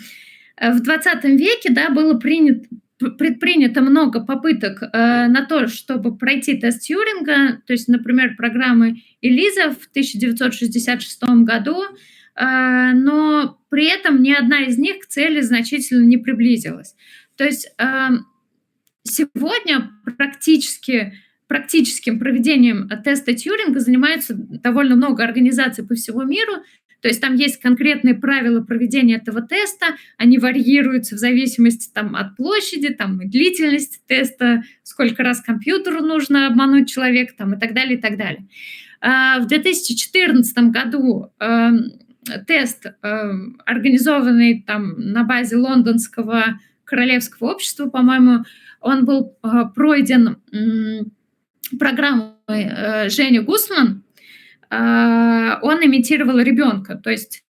в 20 веке, да, было предпринято много попыток на то, чтобы пройти тест Тьюринга, то есть, например, программы ELIZA в 1966 году, но при этом ни одна из них к цели значительно не приблизилась. То есть сегодня практическим проведением теста Тьюринга занимаются довольно много организаций по всему миру. То есть там есть конкретные правила проведения этого теста, они варьируются в зависимости там, от площади, там, и длительности теста, сколько раз компьютеру нужно обмануть человека там, и так далее, и так далее. В 2014 году тест, организованный там, на базе Лондонского королевского общества, по-моему, он был пройден программой Жени Гусман. Он имитировал ребенка, то есть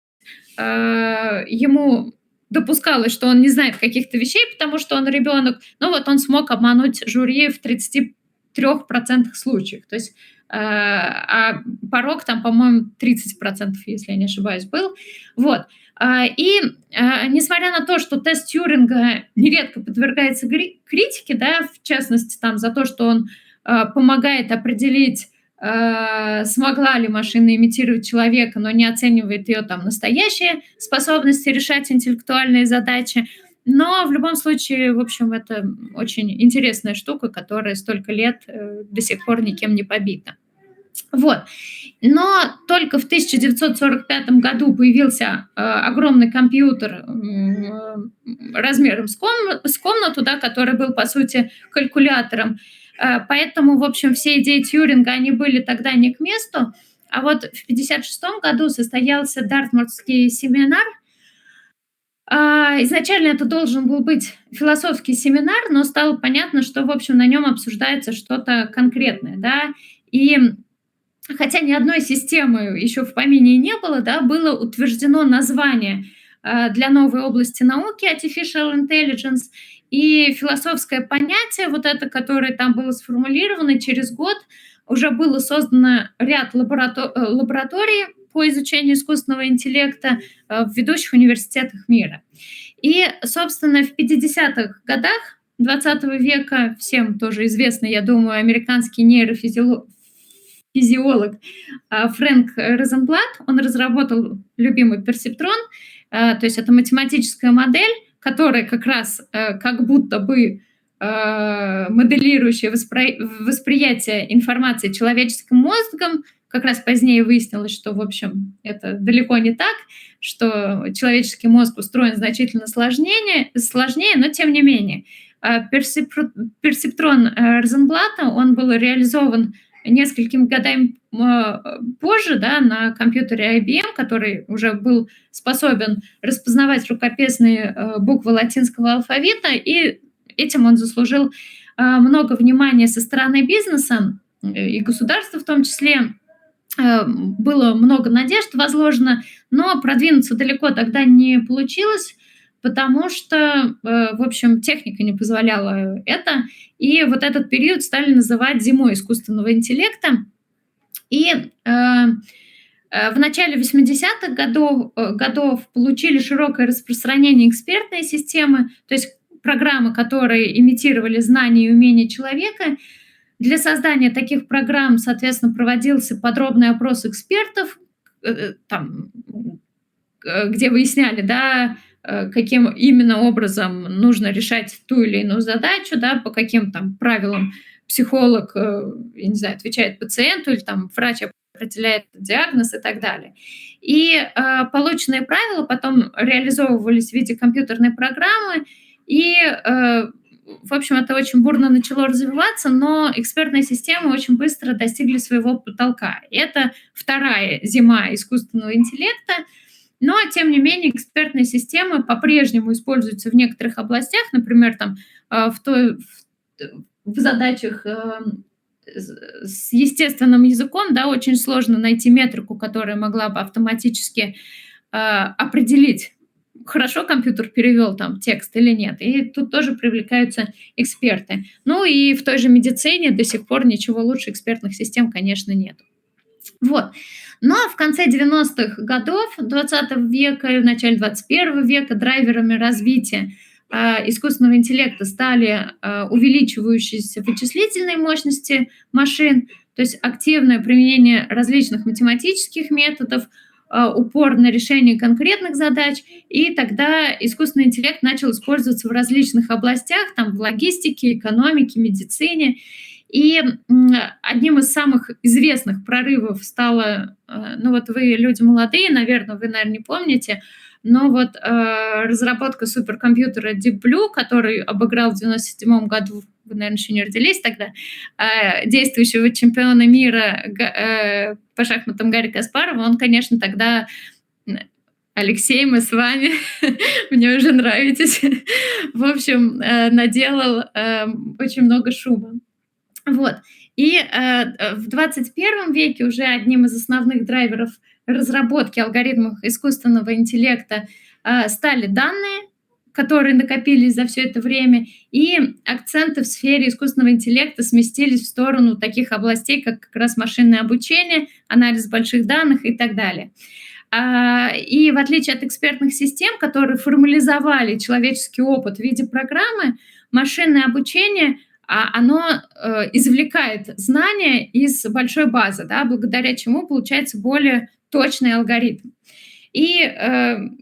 ему допускалось, что он не знает каких-то вещей, потому что он ребенок, но вот он смог обмануть жюри в 33% случаев. То есть а порог там, по-моему, 30%, если я не ошибаюсь, был. Вот. И несмотря на то, что тест Тьюринга нередко подвергается критике, да, в частности, там, за то, что он помогает определить, смогла ли машина имитировать человека, но не оценивает ее там настоящие способности решать интеллектуальные задачи. Но в любом случае, в общем, это очень интересная штука, которая столько лет до сих пор никем не побита. Вот. Но только в 1945 году появился огромный компьютер размером с комнату, да, который был, по сути, калькулятором. Поэтому, в общем, все идеи Тьюринга, они были тогда не к месту. А вот в 1956 году состоялся Дартмутский семинар. Изначально это должен был быть философский семинар, но стало понятно, что, в общем, на нем обсуждается что-то конкретное, да. И хотя ни одной системы еще в помине не было, да, было утверждено название для новой области науки Artificial Intelligence, и философское понятие, вот это, которое там было сформулировано, через год уже было создано ряд лабораторий по изучению искусственного интеллекта в ведущих университетах мира. И, собственно, в 50-х годах 20 века, всем тоже известный, я думаю, американский нейрофизиолог Фрэнк Розенблат, он разработал любимый персептрон, то есть это математическая модель, которая как раз как будто бы моделирующая восприятие информации человеческим мозгом. Как раз позднее выяснилось, что, в общем, это далеко не так, что человеческий мозг устроен значительно сложнее, но тем не менее. Персептрон Розенблата, он был реализован несколькими годами позже, да, на компьютере IBM, который уже был способен распознавать рукописные буквы латинского алфавита, и этим он заслужил много внимания со стороны бизнеса и государства в том числе. Было много надежд возложено, но продвинуться далеко тогда не получилось, потому что, в общем, техника не позволяла это. И вот этот период стали называть зимой искусственного интеллекта. И в начале 80-х годов получили широкое распространение экспертные системы, то есть программы, которые имитировали знания и умения человека. Для создания таких программ, соответственно, проводился подробный опрос экспертов, там, где выясняли, да, каким именно образом нужно решать ту или иную задачу, да, по каким там правилам психолог, я не знаю, отвечает пациенту или там врач определяет диагноз и так далее. И полученные правила потом реализовывались в виде компьютерной программы, и в общем, это очень бурно начало развиваться, но экспертные системы очень быстро достигли своего потолка. И это вторая зима искусственного интеллекта. Но, тем не менее, экспертные системы по-прежнему используются в некоторых областях, например, там, в задачах с естественным языком, да, очень сложно найти метрику, которая могла бы автоматически определить, хорошо компьютер перевел там текст или нет. И тут тоже привлекаются эксперты. Ну и в той же медицине до сих пор ничего лучше экспертных систем, конечно, нет. Вот. Но в конце 90-х годов 20 века и в начале 21 века драйверами развития искусственного интеллекта стали увеличивающиеся вычислительные мощности машин, то есть активное применение различных математических методов, упор на решение конкретных задач, и тогда искусственный интеллект начал использоваться в различных областях, там, в логистике, экономике, медицине. И одним из самых известных прорывов стало, ну вот вы люди молодые, наверное, вы, наверное, не помните, но вот разработка суперкомпьютера Deep Blue, который обыграл в 1997 году, вы, наверное, еще не родились тогда, действующего чемпиона мира по шахматам Гарри Каспарова, он, конечно, тогда... Алексей, мы с вами, мне уже нравитесь. В общем, наделал очень много шума. Вот. И в 21 веке уже одним из основных драйверов разработки алгоритмов искусственного интеллекта стали данные, которые накопились за все это время, и акценты в сфере искусственного интеллекта сместились в сторону таких областей, как раз машинное обучение, анализ больших данных и так далее. И в отличие от экспертных систем, которые формализовали человеческий опыт в виде программы, машинное обучение оно извлекает знания из большой базы, да, благодаря чему получается более точный алгоритм, и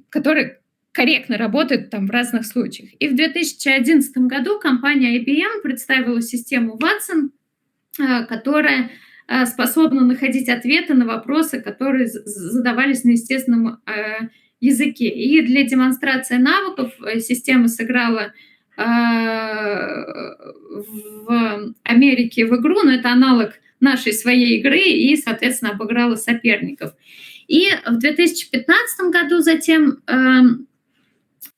который корректно работает там в разных случаях. И в 2011 году компания IBM представила систему Watson, которая способна находить ответы на вопросы, которые задавались на естественном языке. И для демонстрации навыков система сыграла в Америке в игру, но это аналог нашей своей игры, и, соответственно, обыграла соперников. И в 2015 году затем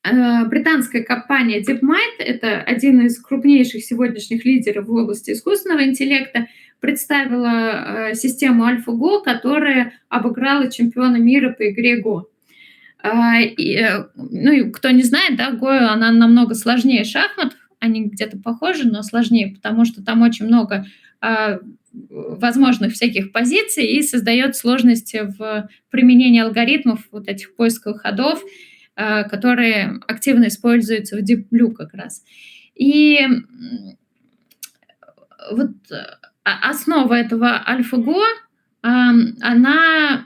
британская компания DeepMind, это один из крупнейших сегодняшних лидеров в области искусственного интеллекта, представила систему AlphaGo, которая обыграла чемпиона мира по игре Go. Ну, кто не знает, да, Go, она намного сложнее шахмат, они где-то похожи, но сложнее, потому что там очень много возможных всяких позиций и создает сложности в применении алгоритмов, вот этих поисковых ходов, которые активно используются в Deep Blue как раз. И вот основа этого AlphaGo, она,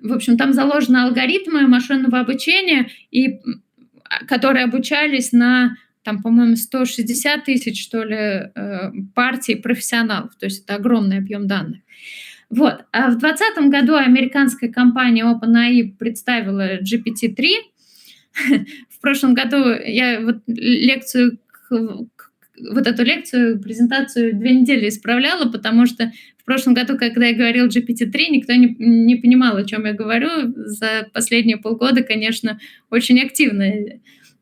в общем, там заложены алгоритмы машинного обучения, которые обучались на, там, по-моему, 160 тысяч, что ли, партий профессионалов, то есть это огромный объем данных. Вот. А в 2020 году американская компания OpenAI представила GPT-3. В прошлом году я вот эту лекцию, презентацию 2 недели исправляла, потому что в прошлом году, когда я говорила GPT-3, никто не понимал, о чем я говорю. За последние полгода, конечно, очень активно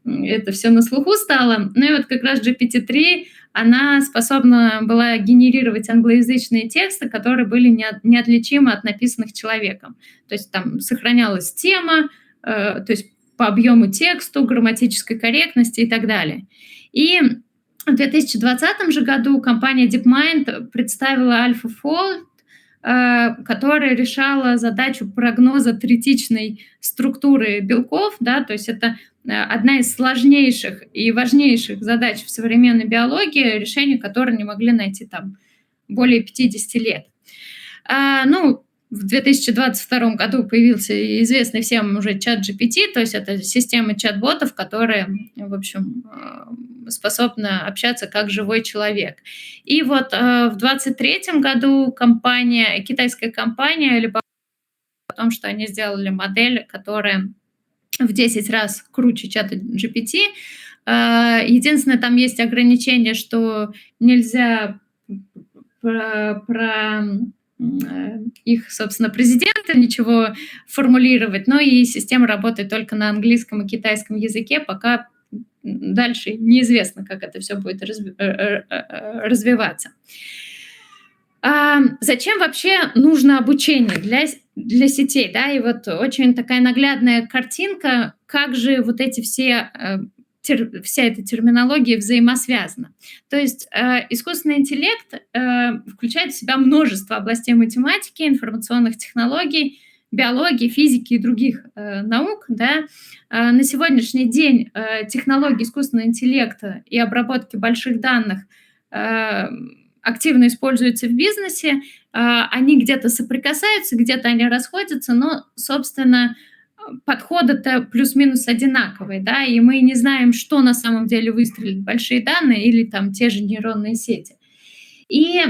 это все на слуху стало. Ну и вот как раз GPT-3, она способна была генерировать англоязычные тексты, которые были неотличимы от написанных человеком. То есть там сохранялась тема, то есть по объему тексту, грамматической корректности и так далее. И в 2020 же году компания DeepMind представила AlphaFold, которая решала задачу прогноза третичной структуры белков, да, то есть это одна из сложнейших и важнейших задач в современной биологии, решение которой не могли найти там более 50 лет. Ну, в 2022 году появился известный всем уже ChatGPT, то есть это система чат-ботов, которая, в общем, способна общаться как живой человек. И вот в 2023 году китайская компания Alibaba, о том, что они сделали модель, которая в 10 раз круче чата GPT. Единственное, там есть ограничение, что нельзя про их, собственно, президента ничего формулировать, но и система работает только на английском и китайском языке, пока дальше неизвестно, как это все будет развиваться. Зачем вообще нужно обучение для сетей? Да? И вот очень такая наглядная картинка, как же вот эти вся эта терминология взаимосвязана. То есть искусственный интеллект включает в себя множество областей математики, информационных технологий, биологии, физики и других наук. Да? На сегодняшний день технологии искусственного интеллекта и обработки больших данных активно используются в бизнесе. Они где-то соприкасаются, где-то они расходятся, но, собственно, подходы-то плюс-минус одинаковые, да, и мы не знаем, что на самом деле выстрелит, большие данные или там те же нейронные сети. и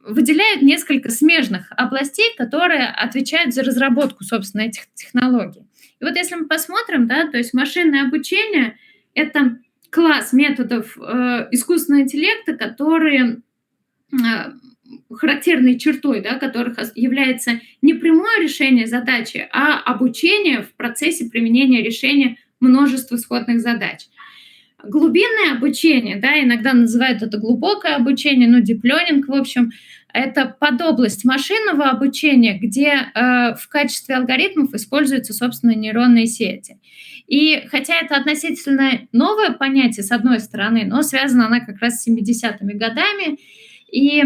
выделяют несколько смежных областей, которые отвечают за разработку, собственно, этих технологий. И вот если мы посмотрим, да, то есть машинное обучение — это класс методов искусственного интеллекта, которые характерной чертой, да, которых является не прямое решение задачи, а обучение в процессе применения решения множества сходных задач. Глубинное обучение, да, иногда называют это глубокое обучение, ну, deep learning, в общем, это подобласть машинного обучения, где в качестве алгоритмов используются, собственно, нейронные сети. И хотя это относительно новое понятие, с одной стороны, но связана она как раз с 70-ми годами, и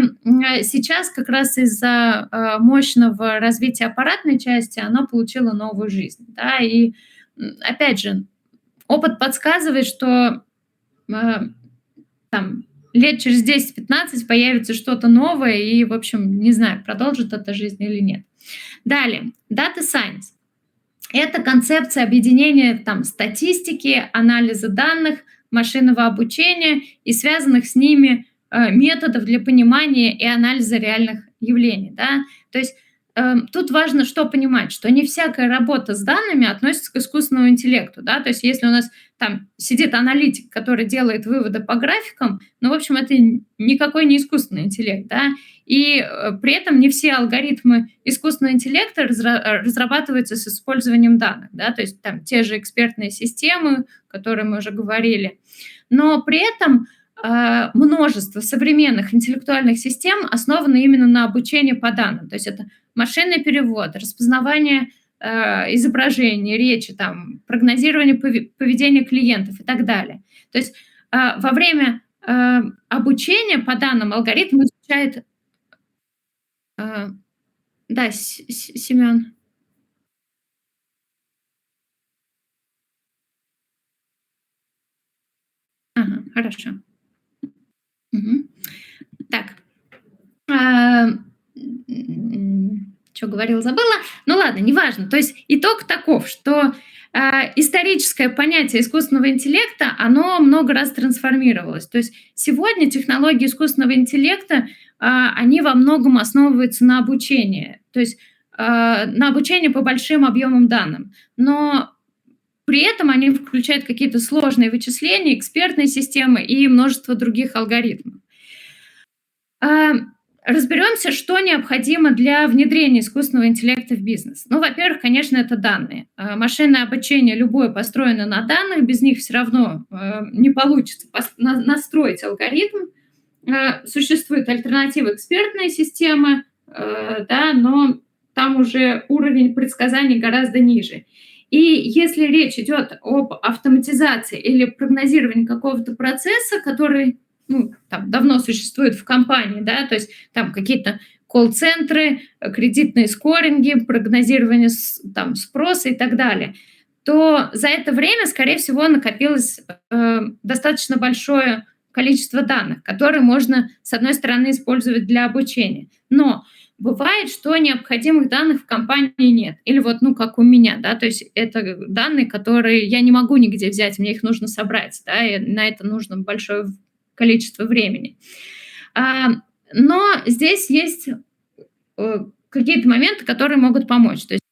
сейчас как раз из-за мощного развития аппаратной части она получила новую жизнь. Да, и опять же, опыт подсказывает, что там лет через 10-15 появится что-то новое, и, в общем, не знаю, продолжит эта жизнь или нет. Далее, Data Science. Это концепция объединения там статистики, анализа данных, машинного обучения и связанных с ними методов для понимания и анализа реальных явлений. Да? То есть тут важно что понимать, что не всякая работа с данными относится к искусственному интеллекту. Да? То есть если у нас там сидит аналитик, который делает выводы по графикам, ну, в общем, это никакой не искусственный интеллект. Да? И при этом не все алгоритмы искусственного интеллекта разрабатываются с использованием данных. Да? То есть там те же экспертные системы, которые мы уже говорили. Но при этом множество современных интеллектуальных систем основаны именно на обучении по данным. То есть это машинный перевод, распознавание изображений, речи, там, прогнозирование поведения клиентов и так далее. То есть во время обучения по данным алгоритм изучает... Да, Семен. Ага, хорошо. Мгм. Так. Что говорила, забыла. Ну ладно, неважно. То есть итог таков, что историческое понятие искусственного интеллекта, оно много раз трансформировалось. То есть сегодня технологии искусственного интеллекта, они во многом основываются на обучении. То есть на обучении по большим объемам данных. Но при этом они включают какие-то сложные вычисления, экспертные системы и множество других алгоритмов. Разберемся, что необходимо для внедрения искусственного интеллекта в бизнес. Ну, во-первых, конечно, это данные. Машинное обучение любое построено на данных, без них все равно не получится настроить алгоритм. Существует альтернатива экспертной системы, да, но там уже уровень предсказаний гораздо ниже. И если речь идет об автоматизации или прогнозировании какого-то процесса, который там давно существует в компании, да, то есть там какие-то колл-центры, кредитные скоринги, прогнозирование там спроса и так далее, то за это время, скорее всего, накопилось достаточно большое количество данных, которые можно, с одной стороны, использовать для обучения. Но бывает, что необходимых данных в компании нет. Или вот, как у меня, да, то есть это данные, которые я не могу нигде взять, мне их нужно собрать, да, и на это нужно большое количество времени. Но здесь есть какие-то моменты, которые могут помочь. То есть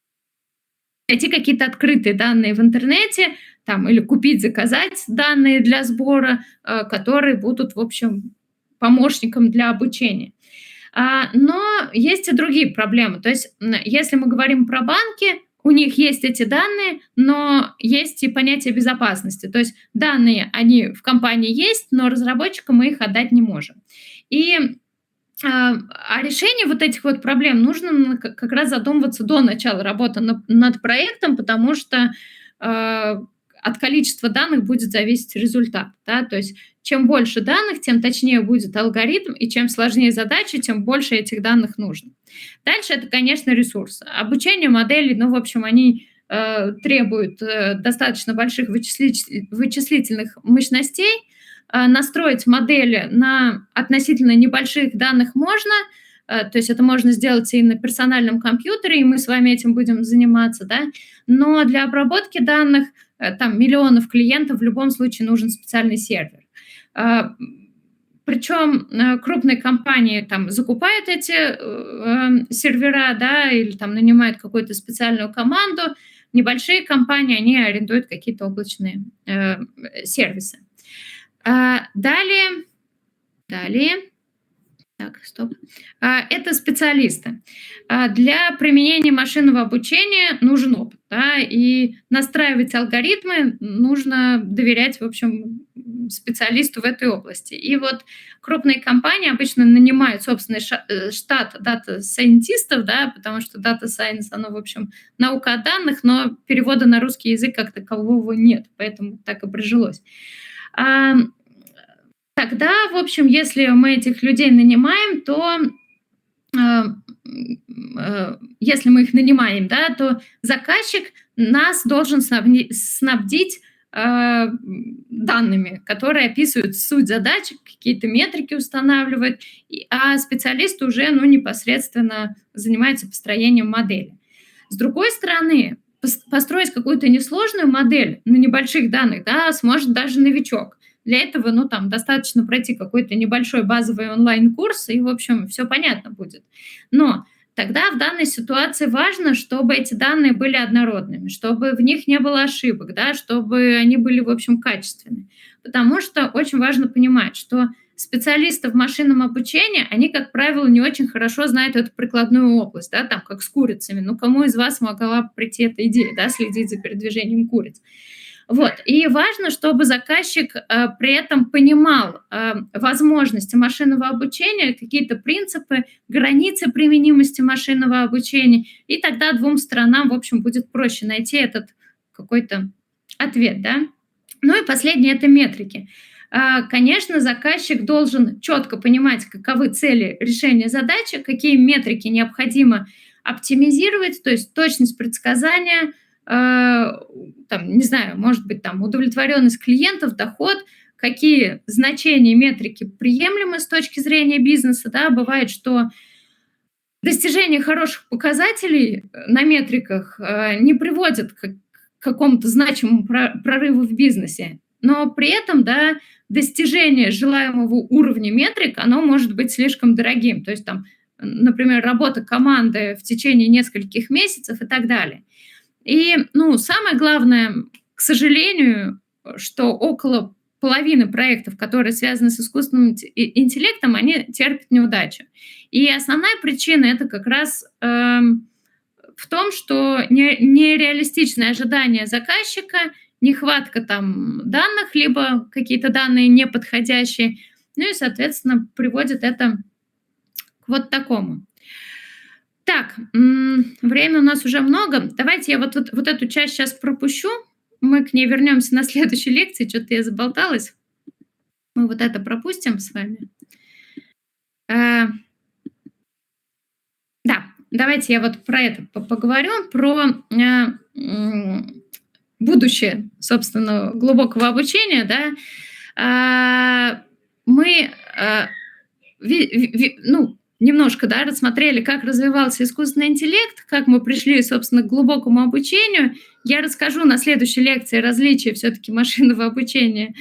найти какие-то открытые данные в интернете, там, или купить, заказать данные для сбора, которые будут, в общем, помощником для обучения. Но есть и другие проблемы. То есть если мы говорим про банки, у них есть эти данные, но есть и понятие безопасности. То есть данные, они в компании есть, но разработчикам мы их отдать не можем. И о решении вот этих вот проблем нужно как раз задумываться до начала работы над проектом, потому что от количества данных будет зависеть результат. Да? То есть чем больше данных, тем точнее будет алгоритм, и чем сложнее задача, тем больше этих данных нужно. Дальше это, конечно, ресурсы. Обучение моделей, в общем, они требуют достаточно больших вычислительных мощностей. Настроить модели на относительно небольших данных можно, то есть это можно сделать и на персональном компьютере, и мы с вами этим будем заниматься, да? Но для обработки данных, там, миллионов клиентов в любом случае нужен специальный сервер. Причем крупные компании там закупают эти сервера, да, или там нанимают какую-то специальную команду. Небольшие компании, они арендуют какие-то облачные сервисы. Далее, так, стоп. Это специалисты. Для применения машинного обучения нужен опыт, да, и настраивать алгоритмы нужно доверять, в общем, специалисту в этой области. И вот крупные компании обычно нанимают собственный штат дата-сайентистов, да, потому что дата сайенс, оно, в общем, наука о данных, но перевода на русский язык как такового нет, поэтому так и прижилось. Тогда, в общем, если мы этих людей нанимаем, то если мы их нанимаем, да, то заказчик нас должен снабдить данными, которые описывают суть задачи, какие-то метрики устанавливают, а специалист уже непосредственно занимается построением модели. С другой стороны, построить какую-то несложную модель на небольших данных, да, сможет даже новичок. Для этого, достаточно пройти какой-то небольшой базовый онлайн-курс, и, в общем, все понятно будет. Но тогда в данной ситуации важно, чтобы эти данные были однородными, чтобы в них не было ошибок, да, чтобы они были, в общем, качественны. Потому что очень важно понимать, что специалисты в машинном обучении, они, как правило, не очень хорошо знают эту прикладную область, да, там, как с курицами. Кому из вас могла прийти эта идея, да, следить за передвижением куриц? Вот. И важно, чтобы заказчик при этом понимал возможности машинного обучения, какие-то принципы, границы применимости машинного обучения, и тогда двум сторонам, в общем, будет проще найти этот какой-то ответ, да. Ну и последнее – это метрики. Конечно, заказчик должен четко понимать, каковы цели решения задачи, какие метрики необходимо оптимизировать, то есть точность предсказания, не знаю, может быть, удовлетворенность клиентов, доход, какие значения метрики приемлемы с точки зрения бизнеса, да, бывает, что достижение хороших показателей на метриках не приводит к какому-то значимому прорыву в бизнесе, но при этом, да, достижение желаемого уровня метрик, оно может быть слишком дорогим, то есть например, работа команды в течение нескольких месяцев и так далее. И, самое главное, к сожалению, что около половины проектов, которые связаны с искусственным интеллектом, они терпят неудачу. И основная причина – это как раз в том, что нереалистичные ожидания заказчика, нехватка данных, либо какие-то данные неподходящие, и, соответственно, приводит это к вот такому. Так, время у нас уже много. Давайте я вот эту часть сейчас пропущу. Мы к ней вернемся на следующей лекции. Что-то я заболталась. Мы вот это пропустим с вами. Да, давайте я вот про это поговорю, про будущее, собственно, глубокого обучения. Да. Мы немножко, да, рассмотрели, как развивался искусственный интеллект, как мы пришли, собственно, к глубокому обучению. Я расскажу на следующей лекции различия все-таки машинного обучения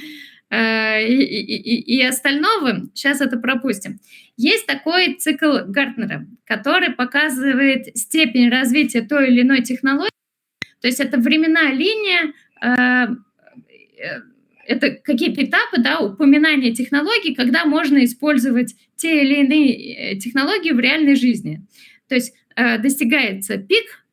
и остального. Сейчас это пропустим. Есть такой цикл Гартнера, который показывает степень развития той или иной технологии. То есть это временная линия, это какие-то этапы, да, упоминания технологий, когда можно использовать те или иные технологии в реальной жизни. То есть достигается пик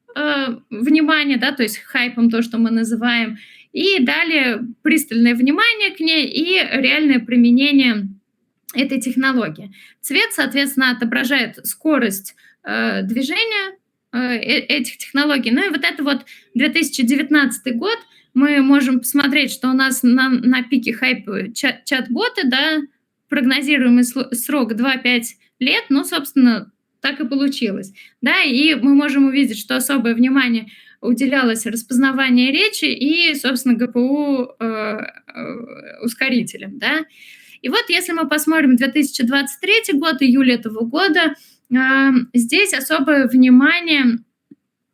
внимания, да, то есть хайпом, то, что мы называем, и далее пристальное внимание к ней и реальное применение этой технологии. Цвет, соответственно, отображает скорость движения этих технологий. Ну и вот это вот 2019 год, мы можем посмотреть, что у нас на пике хайпа чат-боты, да, прогнозируемый срок 2-5 лет, собственно, так и получилось. Да, и мы можем увидеть, что особое внимание уделялось распознаванию речи и, собственно, ГПУ ускорителям. Да. И вот если мы посмотрим 2023 год, июль этого года, здесь особое внимание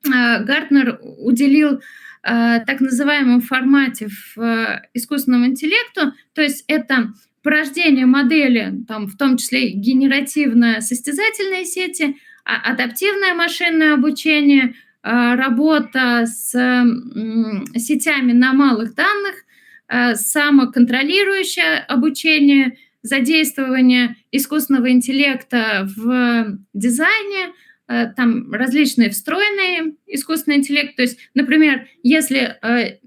Гартнер уделил так называемому формате в искусственном интеллекту, то есть это порождение модели, там, в том числе генеративно-состязательные сети, адаптивное машинное обучение, работа с сетями на малых данных, самоконтролирующее обучение, задействование искусственного интеллекта в дизайне, там различные встроенные искусственный интеллект. То есть, например, если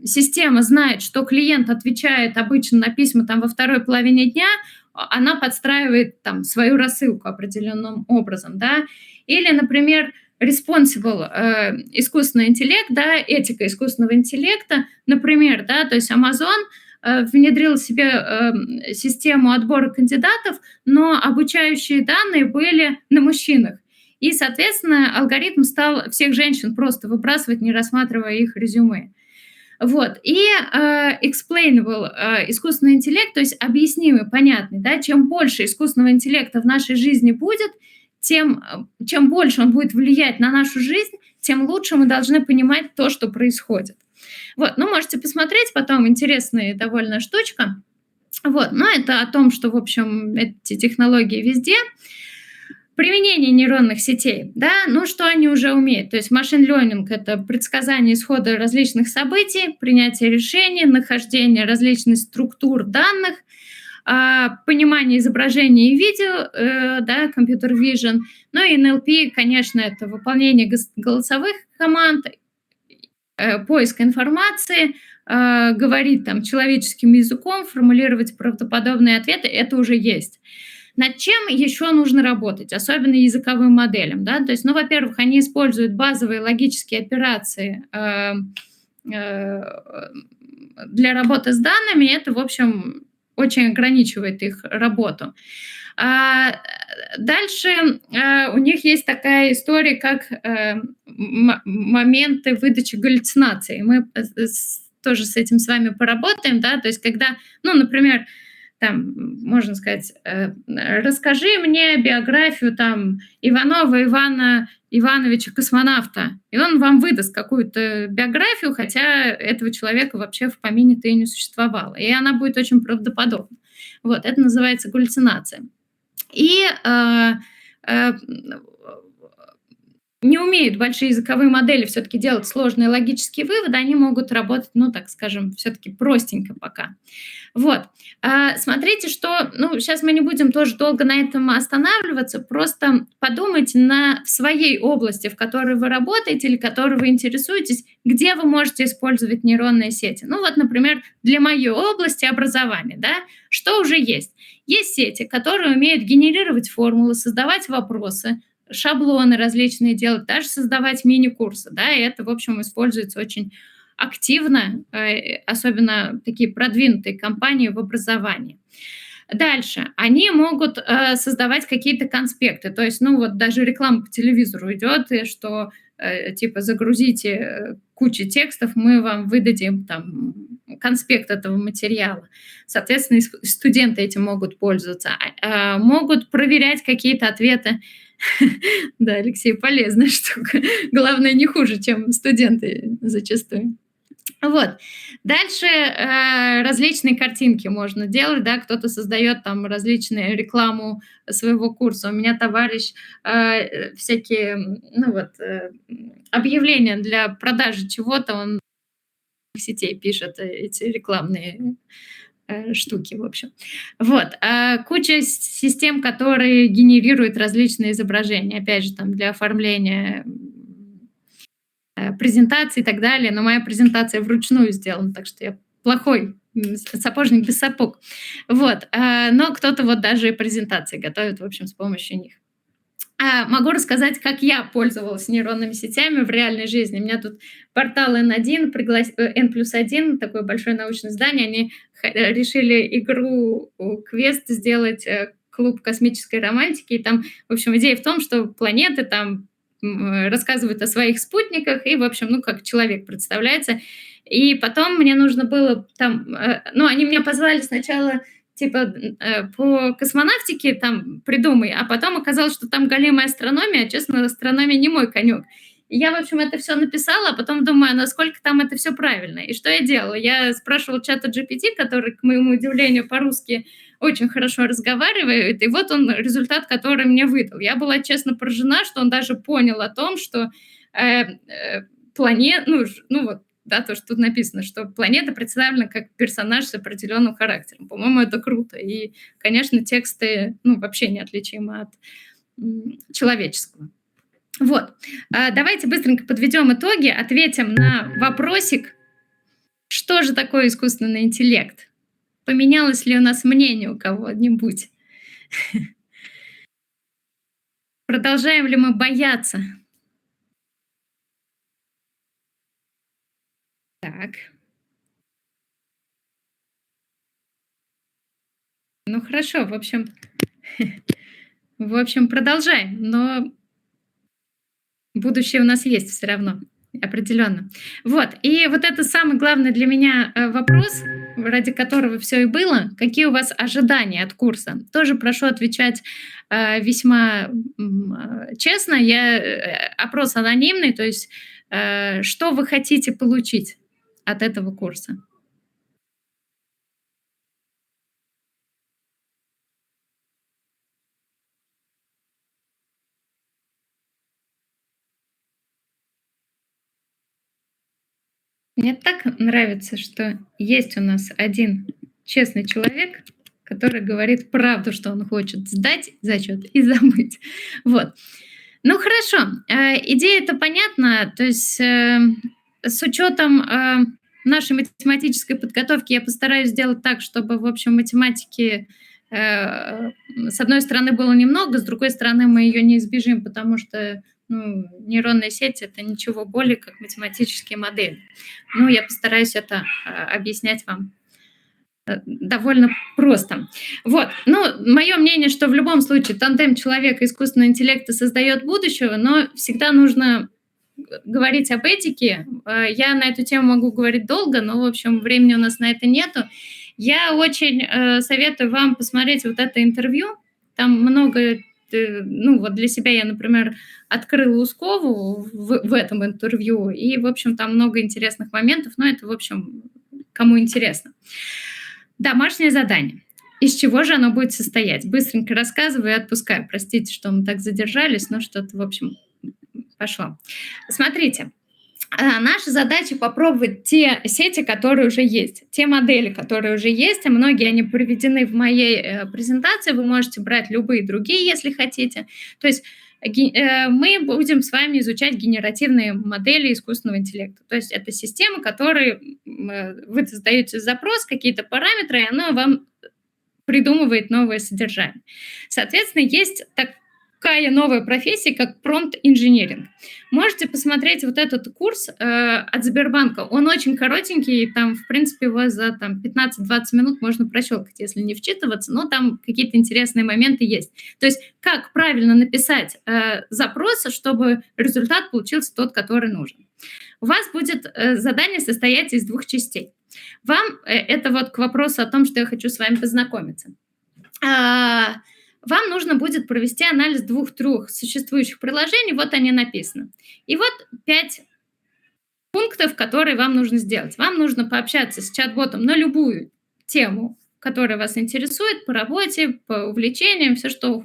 система знает, что клиент отвечает обычно на письма там во второй половине дня, она подстраивает там свою рассылку определенным образом, да. Или, например, responsible искусственный интеллект, да, этика искусственного интеллекта, например, да, то есть Amazon внедрил себе систему отбора кандидатов, но обучающие данные были на мужчинах. И, соответственно, алгоритм стал всех женщин просто выбрасывать, не рассматривая их резюме. Вот. И explainable искусственный интеллект, то есть объяснимый, понятный, да, чем больше искусственного интеллекта в нашей жизни будет, чем больше он будет влиять на нашу жизнь, тем лучше мы должны понимать то, что происходит. Вот, ну, можете посмотреть потом, интересная довольно штучка. Вот, но это о том, что, в общем, эти технологии везде. Применение нейронных сетей, да, ну что они уже умеют? То есть машин learning — это предсказание исхода различных событий, принятие решений, нахождение различных структур данных, понимание изображения и видео, да, computer vision. Ну и NLP, конечно, это выполнение голосовых команд, поиск информации, говорить там человеческим языком, формулировать правдоподобные ответы — это уже есть. Над чем еще нужно работать, особенно языковым моделям, да? То есть, ну, во-первых, они используют базовые логические операции для работы с данными, это, в общем, очень ограничивает их работу. Дальше у них есть такая история, как моменты выдачи галлюцинаций. Мы тоже с этим с вами поработаем, да, то есть когда, ну, например, там, можно сказать, расскажи мне биографию там Иванова Ивана Ивановича, космонавта, и он вам выдаст какую-то биографию, хотя этого человека вообще в помине-то и не существовало, и она будет очень правдоподобна. Вот, это называется галлюцинация. И не умеют большие языковые модели все-таки делать сложные логические выводы, они могут работать, ну, так скажем, все-таки простенько пока. Вот. Смотрите, что, ну, сейчас мы не будем тоже долго на этом останавливаться, просто подумайте в своей области, в которой вы работаете или которой вы интересуетесь, где вы можете использовать нейронные сети. Ну, вот, например, для моей области образования, да, что уже есть? Есть сети, которые умеют генерировать формулы, создавать вопросы, шаблоны различные делать, даже создавать мини-курсы, да, и это, в общем, используется очень активно, особенно такие продвинутые компании в образовании. Дальше. Они могут создавать какие-то конспекты, то есть, ну, вот даже реклама по телевизору идет, и что, типа, загрузите кучу текстов, мы вам выдадим там конспект этого материала. Соответственно, студенты этим могут пользоваться, могут проверять какие-то ответы. Да, Алексей, полезная штука. Главное, не хуже, чем студенты зачастую. Вот. Дальше различные картинки можно делать, да, кто-то создает там различные рекламу своего курса. У меня товарищ всякие, ну вот, объявления для продажи чего-то, он в сетей пишет эти рекламные штуки, в общем. Вот. Куча систем, которые генерируют различные изображения, опять же, там, для оформления презентации и так далее, но моя презентация вручную сделана, так что я плохой сапожник без сапог. Вот. Но кто-то вот даже и презентации готовит, в общем, с помощью них. Могу рассказать, как я пользовалась нейронными сетями в реальной жизни. У меня тут портал N1, N+1, такое большое научное издание, они решили игру, квест сделать, клуб космической романтики. И там, в общем, идея в том, что планеты там рассказывают о своих спутниках, и, в общем, ну, как человек представляется. И потом мне нужно было там... Ну, они меня позвали сначала... типа по космонавтике там придумай, а потом оказалось, что там галимая астрономия, а, честно, астрономия не мой конек. И я, в общем, это все написала, а потом думаю, насколько там это все правильно. И что я делала? Я спрашивала чата GPT, который, к моему удивлению, по-русски очень хорошо разговаривает, и вот он результат, который мне выдал. Я была, честно, поражена, что он даже понял о том, что ну вот, да, то, что тут написано, что планета представлена как персонаж с определенным характером. По-моему, это круто. И, конечно, тексты, ну, вообще неотличимы от человеческого. Вот. Давайте быстренько подведем итоги, ответим на вопросик, что же такое искусственный интеллект? Поменялось ли у нас мнение у кого-нибудь? Продолжаем ли мы бояться? Так. Ну хорошо, в общем, продолжаем, но будущее у нас есть все равно, определенно. Вот, и вот это самый главный для меня вопрос, ради которого все и было. Какие у вас ожидания от курса? Тоже прошу отвечать весьма честно. Опрос анонимный, то есть что вы хотите получить от этого курса? Мне так нравится, что есть у нас один честный человек, который говорит правду, что он хочет сдать зачет и забыть. Вот. Ну хорошо, идея-то понятна. То есть с учетом нашей математической подготовки я постараюсь сделать так, чтобы, в общем, математики с одной стороны было немного, с другой стороны мы ее не избежим, потому что ну, нейронная сеть это ничего более как математические модели. Ну, я постараюсь это объяснять вам довольно просто. Вот. Ну, мое мнение, что в любом случае тандем человека и искусственного интеллекта создает будущего, но всегда нужно говорить об этике. Я на эту тему могу говорить долго, но, в общем, времени у нас на это нету. Я очень советую вам посмотреть вот это интервью. Там много, ну, вот для себя я, например, открыла Ускову в этом интервью, и, в общем, там много интересных моментов, но это, в общем, кому интересно. Домашнее задание. Из чего же оно будет состоять? Быстренько рассказываю и отпускаю. Простите, что мы так задержались, но что-то, в общем, пошло. Смотрите, наша задача попробовать те сети, которые уже есть, те модели, которые уже есть, а многие они приведены в моей презентации. Вы можете брать любые другие, если хотите. То есть мы будем с вами изучать генеративные модели искусственного интеллекта. То есть это системы, которые вы задаете запрос, какие-то параметры, и оно вам придумывает новое содержание. Соответственно, есть такая новая профессия, как промпт-инженеринг. Можете посмотреть вот этот курс от Сбербанка. Он очень коротенький, там, в принципе, его за 15-20 минут можно прощелкать, если не вчитываться, но там какие-то интересные моменты есть. То есть как правильно написать запрос, чтобы результат получился тот, который нужен. У вас будет задание состоять из 2 частей. Вам, это вот к вопросу о том, что я хочу с вами познакомиться. Вам нужно будет провести анализ 2-3 существующих приложений, вот они написаны. И вот 5 пунктов, которые вам нужно сделать. Вам нужно пообщаться с чат-ботом на любую тему, которая вас интересует, по работе, по увлечениям, все, что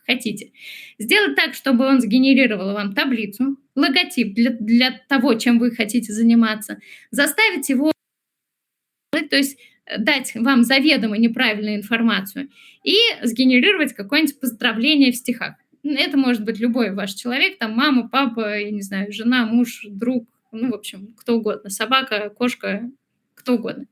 хотите. Сделать так, чтобы он сгенерировал вам таблицу, логотип для того, чем вы хотите заниматься, заставить его, то есть дать вам заведомо неправильную информацию и сгенерировать какое-нибудь поздравление в стихах. Это может быть любой ваш человек, там мама, папа, я не знаю, жена, муж, друг, ну, в общем, кто угодно, собака, кошка, кто угодно.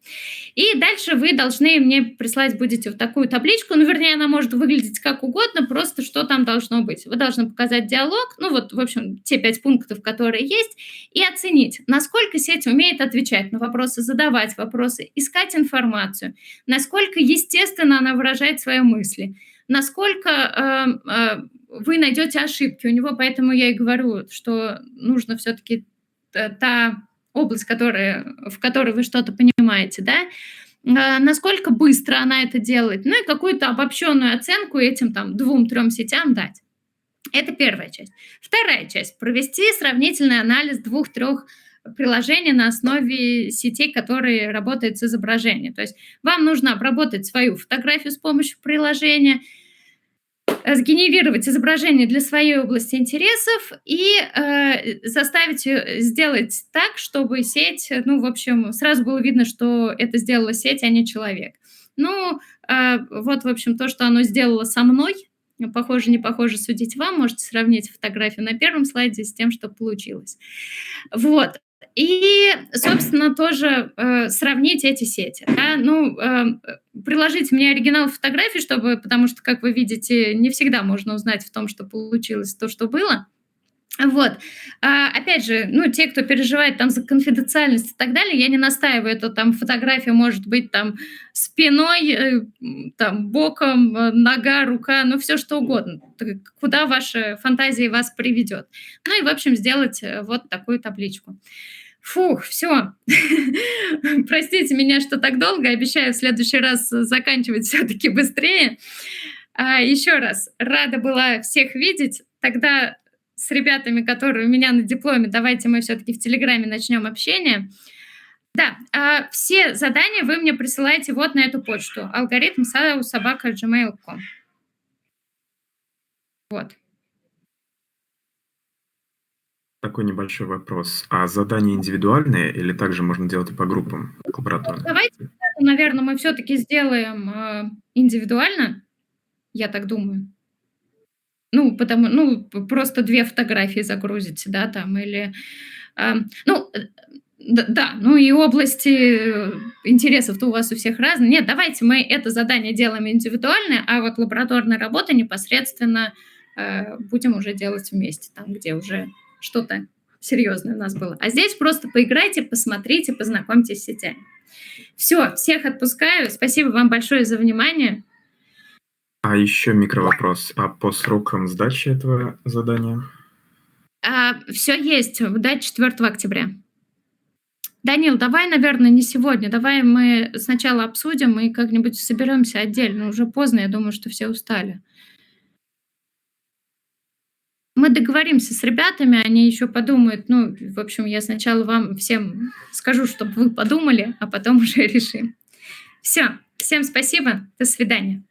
И дальше вы должны мне прислать будете вот такую табличку, ну, вернее, она может выглядеть как угодно, просто что там должно быть. Вы должны показать диалог, ну, вот, в общем, те 5 пунктов, которые есть, и оценить, насколько сеть умеет отвечать на вопросы, задавать вопросы, искать информацию, насколько естественно она выражает свои мысли, насколько вы найдете ошибки у него, поэтому я и говорю, что нужно все-таки та область, в которой вы что-то понимаете, да, насколько быстро она это делает, ну и какую-то обобщенную оценку этим там 2-3 сетям дать. Это первая часть. Вторая часть – провести сравнительный анализ 2-3 приложение на основе сетей, которые работают с изображением. То есть вам нужно обработать свою фотографию с помощью приложения, сгенерировать изображение для своей области интересов и заставить сделать так, чтобы сеть, ну, в общем, сразу было видно, что это сделала сеть, а не человек. Ну, вот, в общем, то, что оно сделало со мной, похоже, не похоже, судить вам. Можете сравнить фотографию на первом слайде с тем, что получилось. Вот. И, собственно, тоже сравнить эти сети. Да? Ну, приложите мне оригинал фотографий, потому что, как вы видите, не всегда можно узнать в том, что получилось, то, что было. Вот. Опять же, ну, те, кто переживает там за конфиденциальность и так далее, я не настаиваю, это там фотография может быть там спиной, там боком, нога, рука, ну, все что угодно, куда ваша фантазия вас приведет. Ну и, в общем, сделать вот такую табличку. Фух, все. Простите меня, что так долго. Обещаю в следующий раз заканчивать все-таки быстрее. Еще раз, рада была всех видеть. Тогда с ребятами, которые у меня на дипломе, давайте мы все-таки в Телеграме начнем общение. Да, все задания вы мне присылаете вот на эту почту. algoritm@gmail.com. Вот. Такой небольшой вопрос. А задания индивидуальные или также можно делать и по группам лабораторных? Давайте, наверное, мы все-таки сделаем индивидуально, я так думаю. Ну, просто 2 фотографии загрузите, да, там, или, ну, да, ну и области интересов-то у вас у всех разные. Нет, давайте мы это задание делаем индивидуально, а вот лабораторная работа непосредственно будем уже делать вместе, там, где уже что-то серьезное у нас было. А здесь просто поиграйте, посмотрите, познакомьтесь с сетями. Все, всех отпускаю. Спасибо вам большое за внимание. А еще микровопрос. А по срокам сдачи этого задания? Все есть. Дать 4 октября. Данил, давай, наверное, не сегодня. Давай мы сначала обсудим и как-нибудь соберемся отдельно. Уже поздно, я думаю, что все устали. Мы договоримся с ребятами, они еще подумают. Ну, в общем, я сначала вам всем скажу, чтобы вы подумали, а потом уже решим. Все, всем спасибо, до свидания.